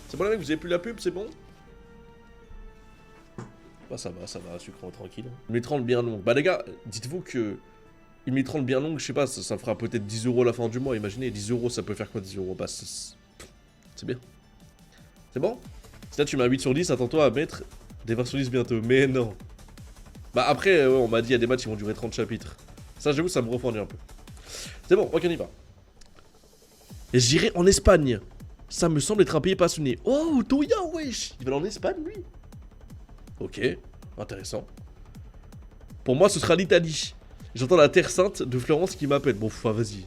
C'est bon, les mecs, vous avez plus la pub, c'est bon? Bah, ça va, sucre tranquille. Une 30 bien longue. Bah, les gars, dites-vous que. Une 30 bien longue, je sais pas, ça fera peut-être 10 € à la fin du mois. Imaginez, 10 €, ça peut faire quoi 10 €? Bah, c'est bien. C'est bon? Si là, tu mets un 8 sur 10, attends-toi à mettre des 20 sur 10 bientôt. Mais non. Bah, après, on m'a dit, il y a des matchs qui vont durer 30 chapitres. Ça, j'avoue, ça me refroidit un peu. C'est bon, ok, on y va. J'irai en Espagne. Ça me semble être un pays passionné. Oh, Toya, wesh. Il va en Espagne, lui. Ok, intéressant. Pour moi, ce sera l'Italie. J'entends la Terre Sainte de Florence qui m'appelle. Bon, vas-y.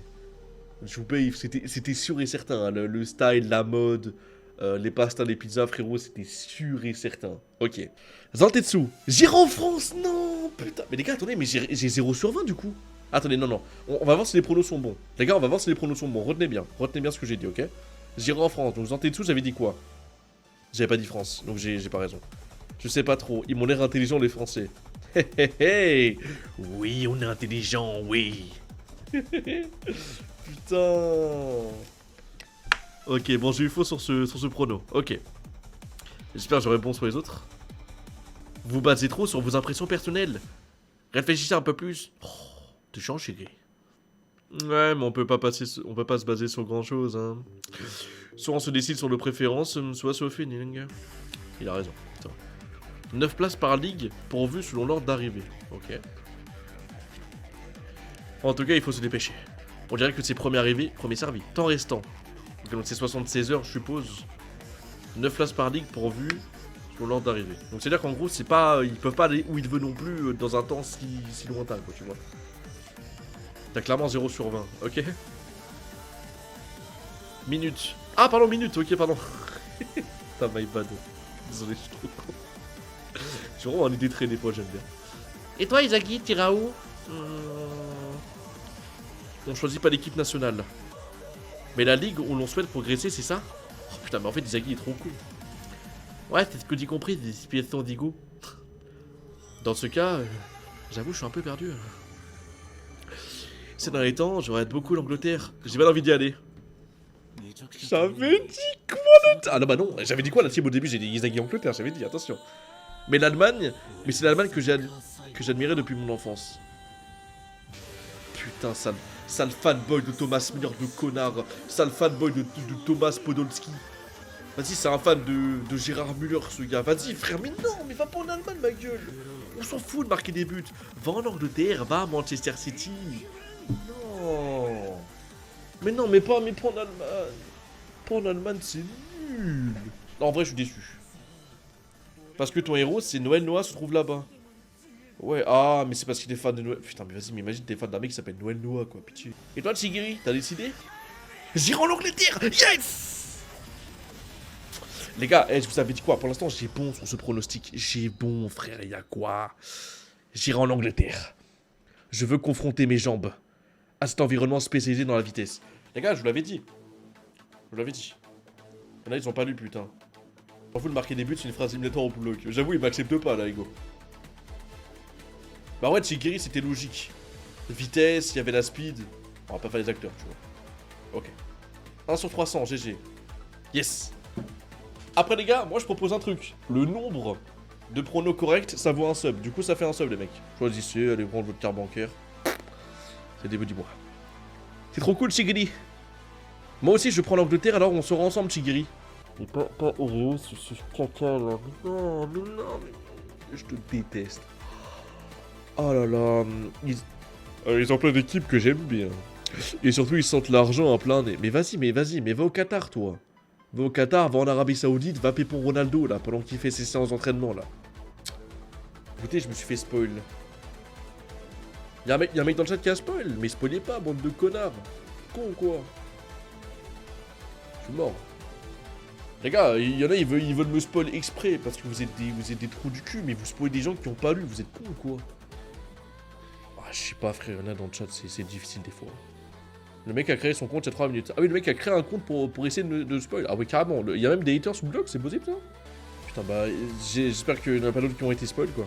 Je vous paye, c'était sûr et certain. Hein. Le style, la mode, les pastas, les pizzas, frérot, c'était sûr et certain. Ok. Zantetsu. J'irai en France. Non, putain. Mais les gars, attendez, mais j'ai 0 sur 20 du coup. Attendez, non. On va voir si les pronos sont bons. Les gars, on va voir si les pronos sont bons. Retenez bien ce que j'ai dit, ok? J'irai en France. Donc, Zantetsu, j'avais dit quoi? J'avais pas dit France. Donc, j'ai pas raison. Je sais pas trop. Ils m'ont l'air intelligents, les Français. Hey. Oui, on est intelligent, oui. Putain. Ok, bon, j'ai eu faux sur ce prono. Ok. J'espère que j'aurai bon sur les autres. Vous basez trop sur vos impressions personnelles. Réfléchissez un peu plus. Oh, t'es chiant, chérie. Ouais, mais on peut pas se baser sur grand chose, hein. Soit on se décide sur nos préférences, soit sur le feeling. Il a raison. Putain. 9 places par ligue pourvues selon l'ordre d'arrivée. Ok. En tout cas, il faut se dépêcher. On dirait que c'est premier arrivé, premier servi. Temps restant. Donc c'est 76 heures, je suppose. 9 places par ligue pourvues selon l'ordre d'arrivée. Donc c'est-à-dire qu'en gros, c'est pas, ils peuvent pas aller où ils veulent non plus dans un temps si lointain, quoi, tu vois. T'as clairement 0 sur 20, ok. Minute. Ah, pardon, minute, ok, pardon. Putain, my bad. Désolé, je suis trop con. Je suis vraiment en idée traînée, fois, j'aime bien. Et toi, Izagi, t'iras où? On choisit pas l'équipe nationale. Mais la ligue où l'on souhaite progresser, c'est ça? Oh putain, mais en fait, Izagi est trop cool. Ouais, c'est ce que j'ai compris des explications d'Igo. Dans ce cas, j'avoue, je suis un peu perdu. Ces derniers temps, je regrette beaucoup l'Angleterre. J'ai pas envie d'y aller. J'avais dit quoi le... Ah non, bah non, j'avais dit quoi la team au début? J'ai dit Izagi Angleterre, j'avais dit, attention. Mais l'Allemagne, c'est l'Allemagne que j'admirais depuis mon enfance. Putain, sale fanboy de Thomas Müller de connard. Sale fanboy de Thomas Podolski. Vas-y, c'est un fan de Gérard Müller, ce gars. Vas-y, frère, mais non, mais va pas en Allemagne, ma gueule. On s'en fout de marquer des buts. Va en Angleterre, va à Manchester City. Non. Mais non, mais pas en Allemagne. Pas en Allemagne, c'est nul. Non, en vrai, je suis déçu. Parce que ton héros, c'est Noël Noah, se trouve là-bas. Ouais, ah, mais c'est parce qu'il est fan de Noël. Putain, mais vas-y, mais imagine t'es fan d'un mec qui s'appelle Noël Noah, quoi, pitié. Et toi, Tsigiri, t'as décidé? J'irai en Angleterre. Yes. Les gars, je vous avais dit quoi? Pour l'instant, j'ai bon sur ce pronostic. J'ai bon, frère, y'a quoi? J'irai en Angleterre. Je veux confronter mes jambes à cet environnement spécialisé dans la vitesse. Les gars, je vous l'avais dit. Je vous l'avais dit. Il y en a, ils ont pas lu, putain. Pour vous, le marquer des buts, c'est une phrase éliminatoire au bloc. J'avoue, il m'accepte pas, là, Ego. Bah ouais, Tsigiri, c'était logique. Vitesse, il y avait la speed. On va pas faire les acteurs, tu vois. Ok. 1 sur 300, GG. Yes. Après, les gars, moi, je propose un truc. Le nombre de pronos corrects, ça vaut un sub. Du coup, ça fait un sub, les mecs. Choisissez, allez prendre votre carte bancaire. C'est début du mois. C'est trop cool, Tsigiri. Moi aussi, je prends l'Angleterre, alors on sera ensemble, Tsigiri. Mais pas Oreo, ce caca, là. Non, mais non, mais... Je te déteste. Oh là là, ils ont plein d'équipes que j'aime bien. Et surtout, ils sentent l'argent en plein nez. Mais vas-y, mais va au Qatar, toi. Va au Qatar, va en Arabie Saoudite, va pépon Ronaldo, là, pendant qu'il fait ses séances d'entraînement, là. Écoutez, je me suis fait spoil. Y'a un mec dans le chat qui a spoil, mais spoilez pas, bande de connards. Con, quoi. Je suis mort. Les gars, il y en a, ils veulent me spoil exprès, parce que vous êtes des trous du cul, mais vous spoilez des gens qui ont pas lu, vous êtes cons, quoi. Je sais pas, frère, il y en a dans le chat, c'est difficile des fois. Le mec a créé son compte il y a 3 minutes. Ah oui, le mec a créé un compte pour essayer de spoil. Ah oui, carrément. Il y a même des haters sous le blog, c'est possible ça? Putain, bah, j'espère qu'il n'y en a pas d'autres qui ont été spoil, quoi.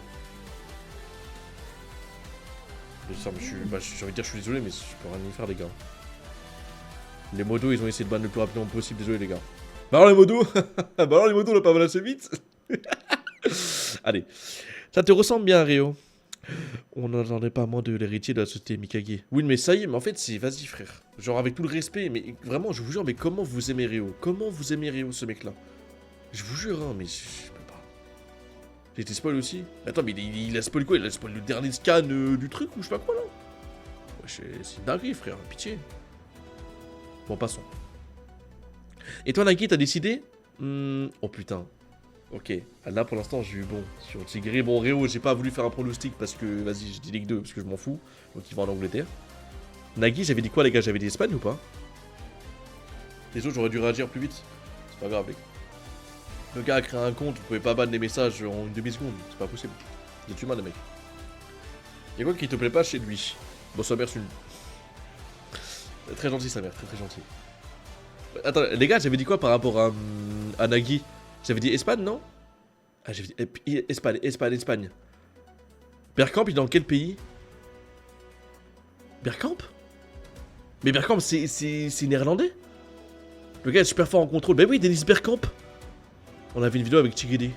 J'ai envie de dire, je suis désolé, mais je peux rien y faire, les gars. Les modos, ils ont essayé de ban le plus rapidement possible, désolé les gars. Bah alors les modos Bah alors les modos, on l'a pas ban assez vite. Allez. Ça te ressemble bien, Rio. On n'entendait pas moins de l'héritier de la société Mikage. Oui, mais ça y est, mais en fait, c'est... Vas-y, frère. Genre, avec tout le respect, mais vraiment, je vous jure, mais comment vous aimez Rio? Comment vous aimez Rio, ce mec-là? Je vous jure, hein, mais je peux pas. J'ai été spoil aussi. Attends, mais il a spoil quoi? Il a spoil le dernier scan du truc ou je sais pas quoi, là? Ouais, c'est une dinguerie, frère, pitié. Bon, passons. Et toi, Nagui, t'as décidé? Oh, putain. Ok, là pour l'instant j'ai eu bon sur Tigri. Bon, Réo, j'ai pas voulu faire un pronostic parce que, vas-y, j'ai dit Ligue 2 parce que je m'en fous. Donc il va en Angleterre. Nagui, j'avais dit quoi les gars? J'avais dit Espagne ou pas? Les autres, j'aurais dû réagir plus vite. C'est pas grave, mec. Le gars a créé un compte, vous pouvez pas ban les messages en une demi-seconde. C'est pas possible. Vous êtes humain, les mecs. Y'a quoi qui te plaît pas chez lui? Bon, sa mère, c'est une. Très gentil, sa mère, très gentil. Attends, les gars, j'avais dit quoi par rapport à Nagui? J'avais dit Espagne, non? Ah, j'avais dit Espagne. Bergkamp, il est dans quel pays? Bergkamp? Mais Bergkamp, c'est néerlandais? Le gars est super fort en contrôle. Bah oui, Dennis Bergkamp. On avait une vidéo avec Tigidi.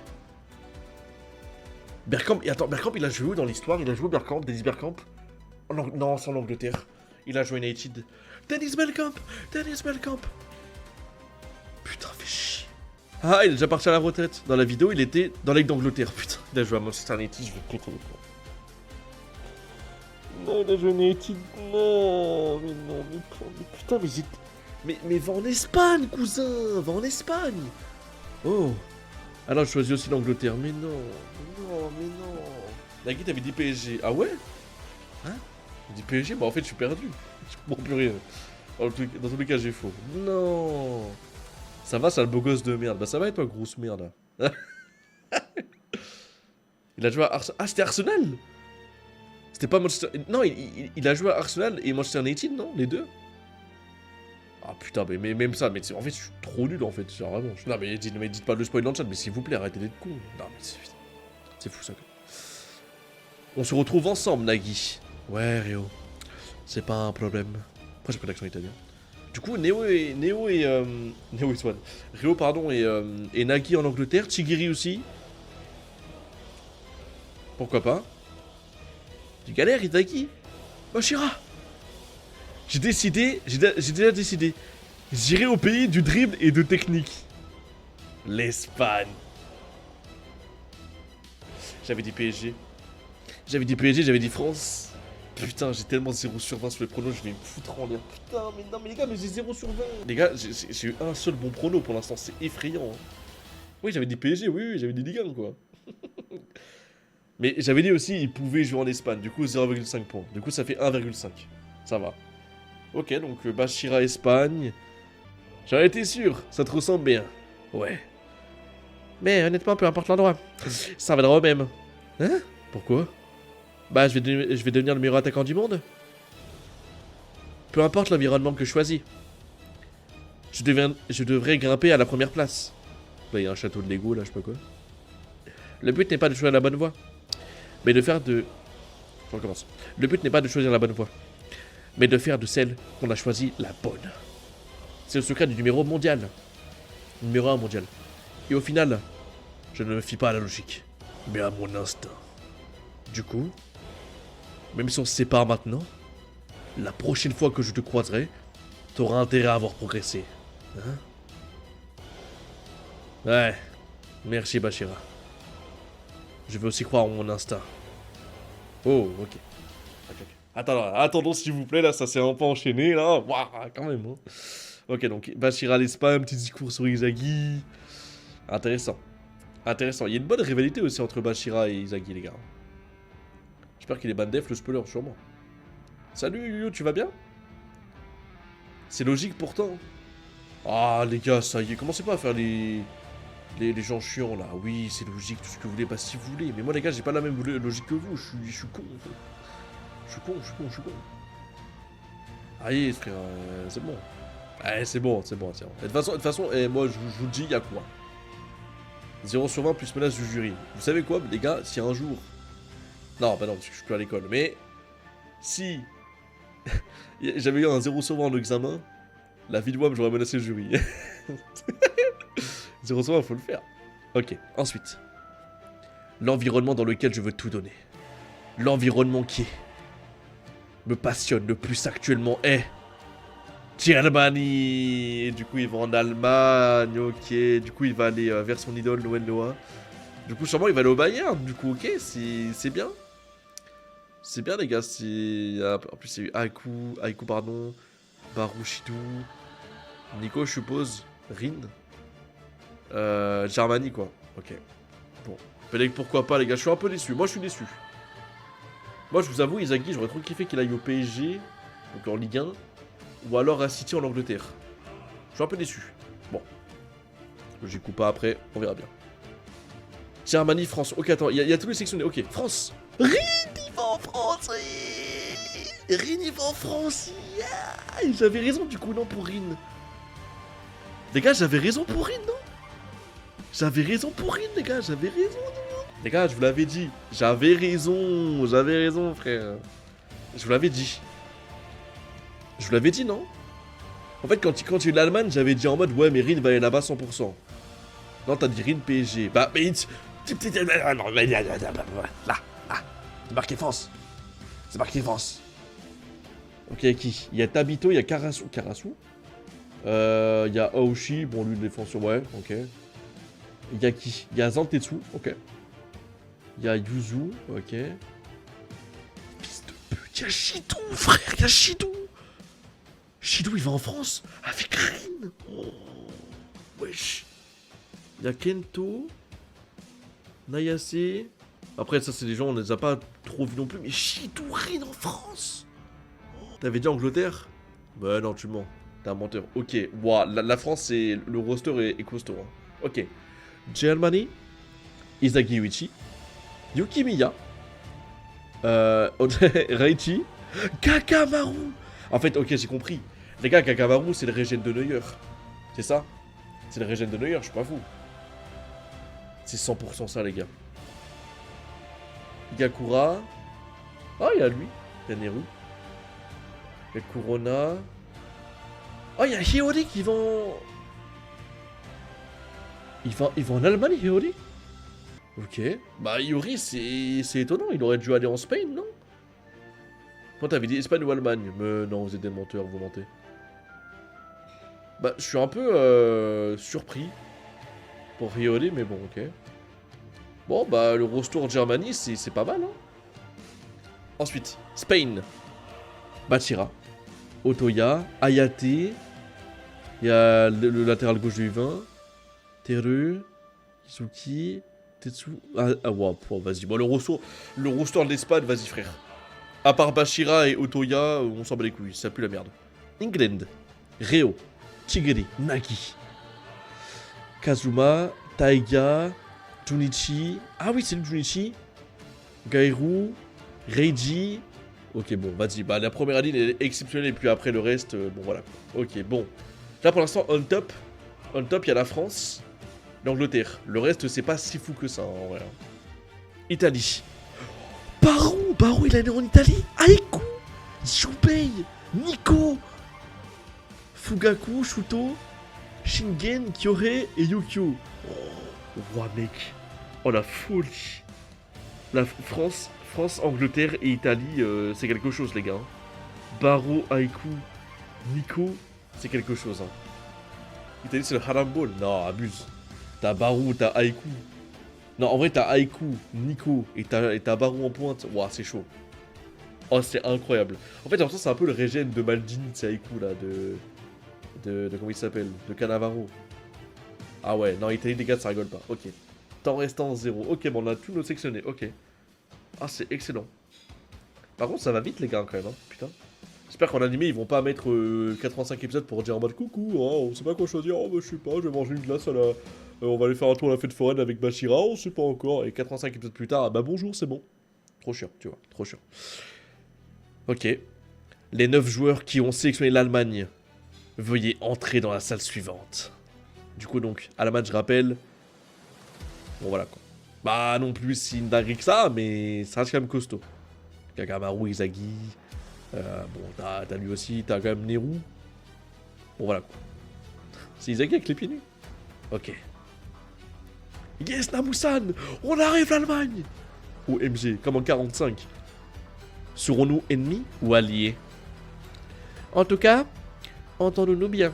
Bergkamp, et attends, Bergkamp, il a joué où dans l'histoire? Il a joué Bergkamp, Dennis Bergkamp? Oh, non, c'est en Angleterre. Il a joué United. Dennis Bergkamp. Putain, fais chier. Ah, il est déjà parti à la retraite. Dans la vidéo, il était dans la Ligue d'Angleterre. Putain, il a joué à Manchester United, je vais péter le plan. Non, il a joué à United. Non, mais putain, mais va en Espagne, cousin. Va en Espagne. Oh. Ah non, je choisis aussi l'Angleterre. Mais non. Nagui, t'avais dit PSG. Ah ouais? Hein? J'ai dit PSG, bah en fait, je suis perdu. Je comprends plus rien. Dans tous les cas, j'ai faux. Non. Ça va, c'est le beau gosse de merde. Bah ça va et toi, grosse merde. Il a joué à Arsenal. Ah, c'était Arsenal? C'était pas Manchester... Non, il a joué à Arsenal et Manchester United, non? Les deux? Ah putain, mais même ça, mais en fait, je suis trop nul, en fait. Genre, vraiment. Non, mais dites pas le spoil dans le chat, mais s'il vous plaît, arrêtez d'être con. Non, mais c'est fou, ça. On se retrouve ensemble, Nagui. Ouais, Rio. C'est pas un problème. Pourquoi j'ai pas d'accent italien? Du coup, Neo et Swan. Rio, pardon, et Nagui en Angleterre. Tigiri aussi. Pourquoi pas? Tu galères, Itaki. Bashira. J'ai déjà décidé. J'irai au pays du dribble et de technique. L'Espagne. J'avais dit PSG. J'avais dit France. Putain, j'ai tellement 0 sur 20 sur les pronos, je vais me foutre en l'air. Putain, mais non, mais les gars, mais j'ai 0 sur 20. Les gars, j'ai eu un seul bon prono pour l'instant, c'est effrayant. Hein. Oui, j'avais dit PSG, oui, j'avais dit Ligue 1, quoi. Mais j'avais dit aussi, il pouvait jouer en Espagne, du coup 0,5 points. Du coup, ça fait 1,5. Ça va. Ok, donc Bashira Espagne. J'en étais sûr, ça te ressemble bien. Ouais. Mais honnêtement, peu importe l'endroit. Ça reviendra au même. Hein? Pourquoi? Bah, je vais devenir le meilleur attaquant du monde. Peu importe l'environnement que je choisis. Je devrais grimper à la première place. Là, il y a un château de Lego, là, je sais pas quoi. Le but n'est pas de choisir la bonne voie, mais de faire de... Je recommence. Le but n'est pas de choisir la bonne voie, mais de faire de celle qu'on a choisie la bonne. C'est le secret du numéro mondial. Numéro 1 mondial. Et au final, je ne me fie pas à la logique, mais à mon instinct. Du coup, même si on se sépare maintenant, la prochaine fois que je te croiserai, t'auras intérêt à avoir progressé. Hein? Ouais. Merci, Bashira. Je veux aussi croire en mon instinct. Oh, ok. Attendons s'il vous plaît, là, ça s'est un peu enchaîné, là. Waouh, quand même. Hein. Ok, donc Bashira l'Espagne, petit discours sur Izagi. Intéressant. Intéressant. Il y a une bonne rivalité aussi entre Bashira et Izagi, les gars. J'espère qu'il est ban def, le spoiler, sûrement. Salut, Yuyo, tu vas bien? C'est logique, pourtant. Ah, les gars, ça y est, commencez pas à faire les gens chiants, là. Oui, c'est logique, tout ce que vous voulez, pas si vous voulez. Mais moi, les gars, j'ai pas la même logique que vous. Je suis con, en fait. Je suis con. Allez, frère, c'est bon. Allez, c'est bon. De toute façon, moi, je vous le dis, y'a quoi? 0 sur 20 plus menace du jury. Vous savez quoi, les gars, si un jour... Non, bah non, parce que je suis plus à l'école, mais... Si... J'avais eu un 0 sur 20 en examen, La vie de WAM, j'aurais menacé le jury. 0 il faut le faire. Ok, ensuite. L'environnement dans lequel je veux tout donner. L'environnement qui me passionne le plus actuellement est Germany. Et du coup, il va en Allemagne, ok. Du coup, il va aller vers son idole Noël Noah. Du coup, sûrement, il va aller au Bayern. Du coup, ok, c'est bien. C'est bien, les gars. En plus, c'est Aiku, pardon. Barushidou. Nico, je suppose. Rin. Germany, quoi. Ok. Bon. Pelleg, pourquoi pas, les gars. Je suis un peu déçu. Moi, je suis déçu. Moi, je vous avoue, Inzaghi, j'aurais trop kiffé qu'il aille au PSG. Donc en Ligue 1. Ou alors à City en Angleterre. Je suis un peu déçu. Bon. J'y coupe pas après. On verra bien. Germany, France. Ok, attends. Il y a tous les sectionnés. Ok. France. Rin, il va en France. Rin, il va en France. Yeah. J'avais raison, du coup, non, pour Rin. Les gars, j'avais raison pour Rin, non? J'avais raison pour Rin, les gars. J'avais raison. Les gars, je vous l'avais dit. J'avais raison, frère. Je vous l'avais dit. Je vous l'avais dit, non? En fait, quand il y a eu l'Allemagne, j'avais dit en mode, ouais, mais Rin va aller là-bas 100%. Non, t'as dit Rin PSG. Bah, mais... Là. C'est marqué France. C'est marqué France. Ok, il y a qui? Il y a Tabito, il y a Karasu. Il y a Aoshi. Bon, lui, défenseur, ouais, ok. Il y a qui? Il y a Zantetsu, ok. Il y a Yuzu, ok. Fils de pute, il y a Shidou, frère, il y a Shidou. Shidou, il va en France avec Rin. Oh, wesh. Il y a Kento. Nayase. Après, ça, c'est des gens, on les a pas trop vus non plus. Mais Shidou, Rin en France. T'avais dit Angleterre? Bah non, tu mens. T'es un menteur. Ok, wow, la France, c'est le roster est costaud. Hein. Ok. Germany. Izagi Yuichi. Yukimiya. Reichi. Kakamaru. En fait, ok, j'ai compris. Les gars, Kakamaru, c'est le régène de Neuer. C'est ça? C'est le régène de Neuer, je suis pas fou. C'est 100% ça, les gars. Gakura. Ah, il y a lui. Il y a Neru. Il y a Corona. Oh, il y a Hiyori qui va en... Il va en Allemagne, Hiyori? Ok. Bah, Hiyori, c'est étonnant. Il aurait dû aller en Spain, non? Toi, t'avais dit Espagne ou Allemagne? Mais non, vous êtes des menteurs, vous mentez. Bah, je suis un peu surpris pour Hiyori, mais bon, ok. Bon, bah, le roster Germany, c'est pas mal, hein. Ensuite, Spain. Bachira. Otoya. Ayate. Il y a le latéral gauche du U20. Teru. Izuki. Tetsu. Ah, wow, vas-y. Bon, le roster de l'Espagne, vas-y, frère. À part Bachira et Otoya, on s'en bat les couilles, ça pue la merde. England. Reo. Chigiri. Nagi. Kazuma. Taiga. Junichi. Ah oui, c'est le Junichi. Gairu. Reiji. Ok, bon, vas-y. Bah, la première ligne est exceptionnelle, et puis après, le reste, bon, voilà. Ok, bon. Là, pour l'instant, on top, il y a la France, l'Angleterre. Le reste, c'est pas si fou que ça, en vrai. Italie. Barou, il est né en Italie. Aiku. Shubei. Nico. Fugaku, Shuto. Shingen, Kyore et Yukio. Oh, wow, mec. Oh, la folie. La France, Angleterre et Italie, c'est quelque chose, les gars. Baro, Aiku, Nico, c'est quelque chose. Hein. Italie, c'est le Haram Ball. Non, abuse. T'as Baro, t'as Aiku. Non, en vrai, t'as Aiku, Nico et t'as Baro en pointe. Ouah, c'est chaud. Oh, c'est incroyable. En fait, j'ai l'impression que c'est un peu le régène de Maldini, c'est Aiku, là, de comment il s'appelle? De Cannavaro. Ah ouais, non, Italie, les gars, ça rigole pas. Ok. Temps restant 0. Ok, bon, on a tout nos sectionnés. Ok. Ah, c'est excellent. Par contre, ça va vite, les gars, quand même. Hein. Putain. J'espère qu'en animé, ils vont pas mettre 85 épisodes pour dire en mode coucou, hein, on sait pas quoi choisir. Oh, bah, je sais pas, je vais manger une glace à la. On va aller faire un tour à la fête foraine avec Bachira, on sait pas encore. Et 85 épisodes plus tard, ah bah bonjour, c'est bon. Trop chiant, tu vois, trop chiant. Ok. Les 9 joueurs qui ont sélectionné l'Allemagne, veuillez entrer dans la salle suivante. Du coup, donc, Allemagne, je rappelle. Bon, voilà quoi. Bah, non plus si une dinguerie que ça, mais ça reste quand même costaud. Kakamaru, Izagi. Bon, t'as lui aussi, t'as quand même Neru. Bon, voilà quoi. C'est Inzaghi avec les pieds nus. Ok. Yes, Namusan, on arrive l'Allemagne. OMG, comme en 45. Serons-nous ennemis ou alliés? En tout cas, entendons-nous bien.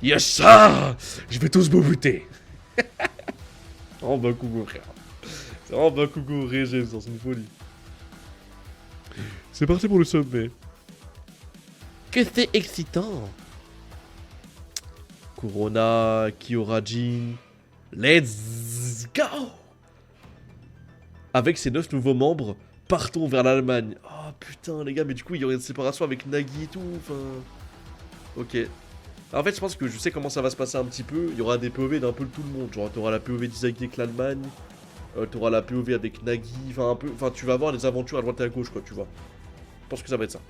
Yes, ça. Je vais tous vous buter. Oh, bah, coucou, frère. C'est vraiment bah, coucau, régime, c'est une folie. C'est parti pour le sommet. Que c'est excitant. Corona, Kyorajin. Let's go. Avec ces 9 nouveaux membres, partons vers l'Allemagne. Oh putain les gars, mais du coup il y aurait une séparation avec Nagui et tout, enfin... Ok. Alors, en fait je pense que je sais comment ça va se passer un petit peu. Il y aura des POV d'un peu de tout le monde. Genre t'auras la POV d'Inzaghi avec l'Allemagne. T'auras la POV avec Nagui. Enfin un peu... Enfin tu vas voir les aventures à droite et à gauche quoi, tu vois. Je pense que ça va être ça.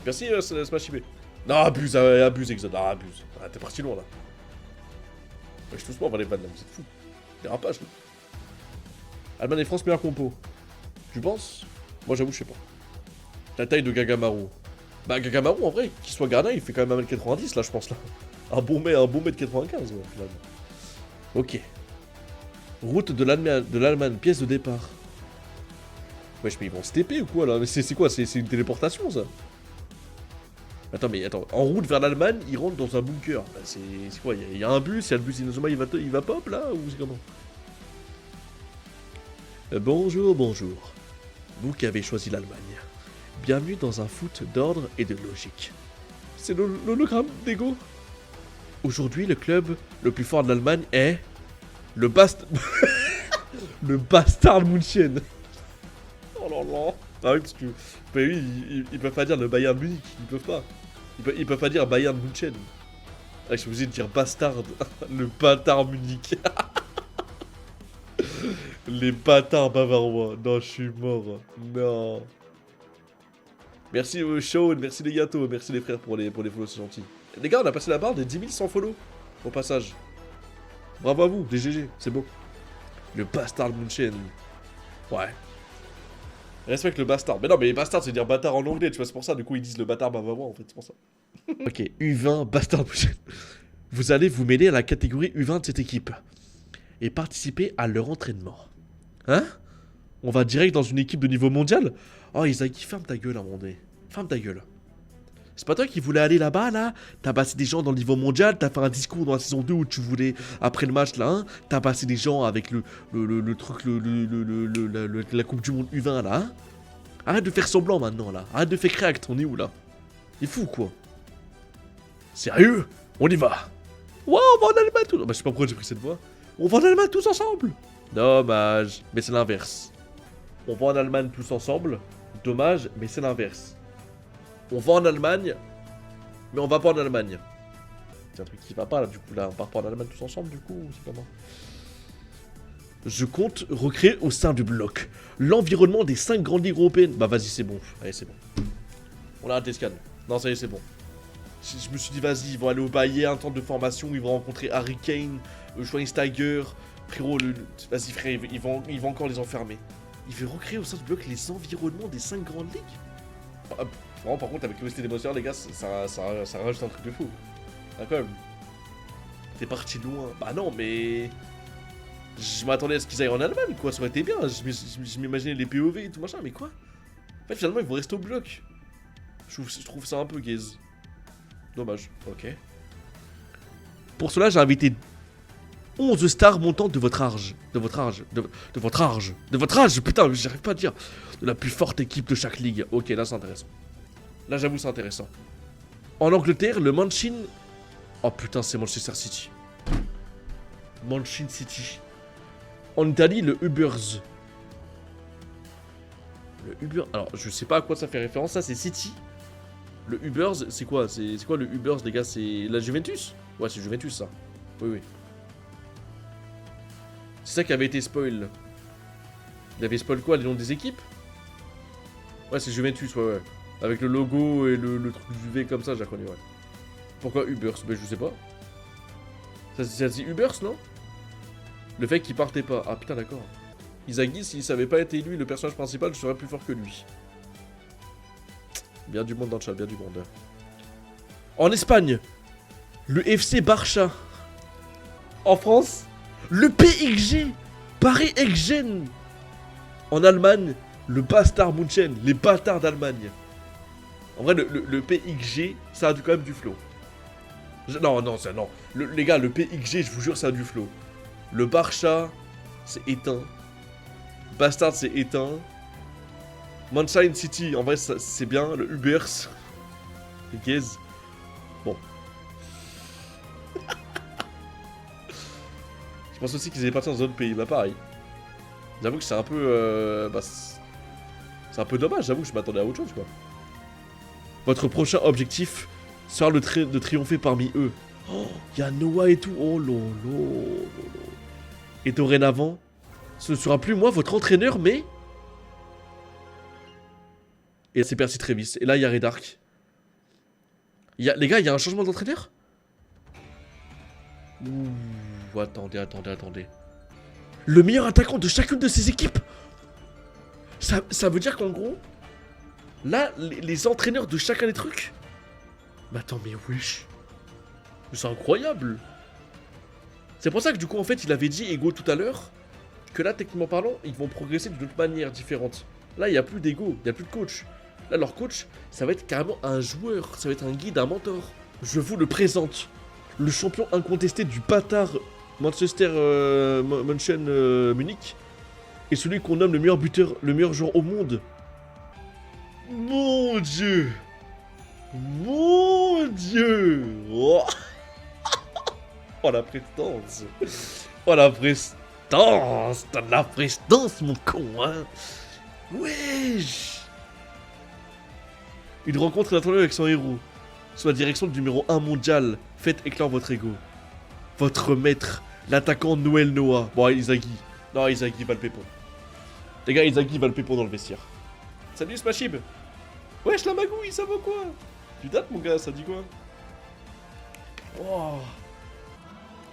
Merci Smash IP. Non abuse, abuse Exode, ah, abuse. Ah, t'es parti loin là. Je touche pas, on va les vannes là, vous êtes fous. Dérapage là. Allemagne et France, meilleur compo. Tu penses? Moi j'avoue, je sais pas. La taille de Gagamaru. Bah Gagamaru en vrai, qu'il soit gardien, il fait quand même 1m90 là, je pense là. Un bon mètre 95 ouais, finalement. Ok. Route de l'Allemagne, pièce de départ. Wesh, mais ils vont se TP ou quoi là? Mais c'est quoi? C'est une téléportation ça? Attends, mais attends, en route vers l'Allemagne, ils rentrent dans un bunker. Bah, c'est quoi? Il y a un bus, il y a le bus Inazuma, il va pop là? Ou c'est comment? Bonjour, bonjour. Vous qui avez choisi l'Allemagne. Bienvenue dans un foot d'ordre et de logique. C'est l'hologramme d'Ego. Aujourd'hui, le club le plus fort de l'Allemagne est... Le le Bastard München. Oh là là. Ah oui, parce que... Bah oui, ils peuvent pas dire le Bayern Munich, ils peuvent pas. Ils peuvent pas dire Bayern München. Ah, je suis obligé de dire Bastard. Le bâtard Munich. Les bâtards bavarois. Non, je suis mort. Non. Merci Sean, merci les gâteaux, merci les frères pour les follow, c'est gentil. Les gars, on a passé la barre des 10 000 sans follow. Au passage. Bravo à vous, des GG, c'est beau. Le bastard München. Ouais. Respecte le bastard. Mais non, mais les bastards, c'est dire bâtard en anglais, tu vois, c'est pour ça. Du coup, ils disent le bâtard bavarois, en fait, c'est pour ça. Ok, U20, bastard München. Vous allez vous mêler à la catégorie U20 de cette équipe. Et participer à leur entraînement. Hein? On va direct dans une équipe de niveau mondial? Oh, Isaki, ferme ta gueule à un moment donné. Ferme ta gueule. C'est pas toi qui voulais aller là-bas, là? T'as passé des gens dans le niveau mondial, t'as fait un discours dans la saison 2 où tu voulais, après le match, là, hein? T'as passé des gens avec le truc, la Coupe du Monde U20, là, hein? Arrête de faire semblant maintenant, là. Arrête de faire crack, on est où, là? T'es fou, quoi. Sérieux? On y va. Wow, on va en Allemagne tous... Bah, je sais pas pourquoi j'ai pris cette voix. On va en Allemagne tous ensemble. Dommage, mais c'est l'inverse. On va en Allemagne tous ensemble. Dommage, mais c'est l'inverse. On va en Allemagne, mais on va pas en Allemagne. C'est un truc qui va pas là, du coup, là. On part pas en Allemagne tous ensemble, du coup, c'est comment? Je compte recréer au sein du bloc l'environnement des 5 grandes ligues européennes. Bah vas-y, c'est bon. Allez, c'est bon. On arrête les scans. Non, ça y est, c'est bon. Je me suis dit, vas-y, ils vont aller au Bayern, un temps de formation, ils vont rencontrer Harry Kane, Schweinsteiger. Frérot, vas-y frère, ils vont encore les enfermer. Il veut recréer au sein du bloc les environnements des 5 grandes ligues. Vraiment, par contre, avec l'OST des bosseurs, les gars, ça rajoute un truc de fou. Ah, quand même. T'es parti loin. Bah non, mais... Je m'attendais à ce qu'ils aillent en Allemagne, quoi. Ça aurait été bien. Je m'imaginais les POV et tout machin, mais quoi? En fait, finalement, ils vont rester au bloc. Je trouve ça un peu gaze. Dommage. Ok. Pour cela, j'ai invité 11 stars montantes de votre âge. De votre âge, putain, j'arrive pas à dire. De la plus forte équipe de chaque ligue. Ok, là, c'est intéressant. Là, j'avoue, c'est intéressant. En Angleterre, le Manchin... Oh putain, c'est Manchester City. Manchin City. En Italie, le Ubers. Le Uber... Alors, je sais pas à quoi ça fait référence, ça, c'est City. Le Ubers, c'est quoi? C'est quoi le Ubers, les gars? C'est la Juventus? Ouais, c'est Juventus, ça. Oui, oui. C'est ça qui avait été spoil. Il avait spoil quoi? Les noms des équipes? Ouais, c'est Juventus, ouais. Avec le logo et le truc du V comme ça, j'ai reconnu, ouais. Pourquoi Ubers? Ben, je sais pas. Ça dit Ubers, non? Le fait qu'il partait pas. Ah putain, d'accord. Inzaghi, s'il savait pas être lui le personnage principal, je serais plus fort que lui. Bien du monde dans le chat, bien du monde. En Espagne, le FC Barça. En France, le PXG, Paris Ex-Gen. En Allemagne, le Bastard München, les bâtards d'Allemagne. En vrai, le PXG, ça a quand même du flow. Non, non, ça, non. Les gars, le PXG, je vous jure, ça a du flow. Le Barça, c'est éteint. Bastard, c'est éteint. Manchester City, en vrai, c'est bien. Le Ubers. Les Gaze. Bon. Je pense aussi qu'ils allaient partir dans d'autres pays. Bah, pareil. J'avoue que c'est un peu. C'est un peu dommage, j'avoue que je m'attendais à autre chose, quoi. Votre prochain objectif sera de triompher parmi eux. Oh, il y a Noah et tout. Oh lolo. Et dorénavant, ce ne sera plus moi votre entraîneur, mais... Et c'est Percy Travis. Et là, il y a Redark. Les gars, il y a un changement d'entraîneur? Ouh, attendez. Le meilleur attaquant de chacune de ces équipes. Ça veut dire qu'en gros, là, les entraîneurs de chacun des trucs... Mais attends, mais wesh. C'est incroyable. C'est pour ça que du coup, en fait, il avait dit Ego tout à l'heure que là, techniquement parlant, ils vont progresser d'une autre manière différente. Là, il n'y a plus d'ego, il n'y a plus de coach. Là, leur coach, ça va être carrément un joueur, ça va être un guide, un mentor. Je vous le présente. Le champion incontesté du bâtard Manchester München Munich. Et celui qu'on nomme le meilleur buteur, le meilleur joueur au monde. Mon Dieu. Mon Dieu. Oh, oh la prestance. Oh la prestance. T'as de la prestance, mon con, hein. Wesh. Une rencontre inattendue avec son héros. Sous la direction du numéro 1 mondial. Faites éclore votre ego. Votre maître, l'attaquant Noël Noah. Bon, Izagi. Non, Izagi va le pépon. Les gars, Izagi va le pépon dans le vestiaire. Salut Smashib. Wesh la magouille, ça va quoi? Tu dates mon gars, ça dit quoi? Oh.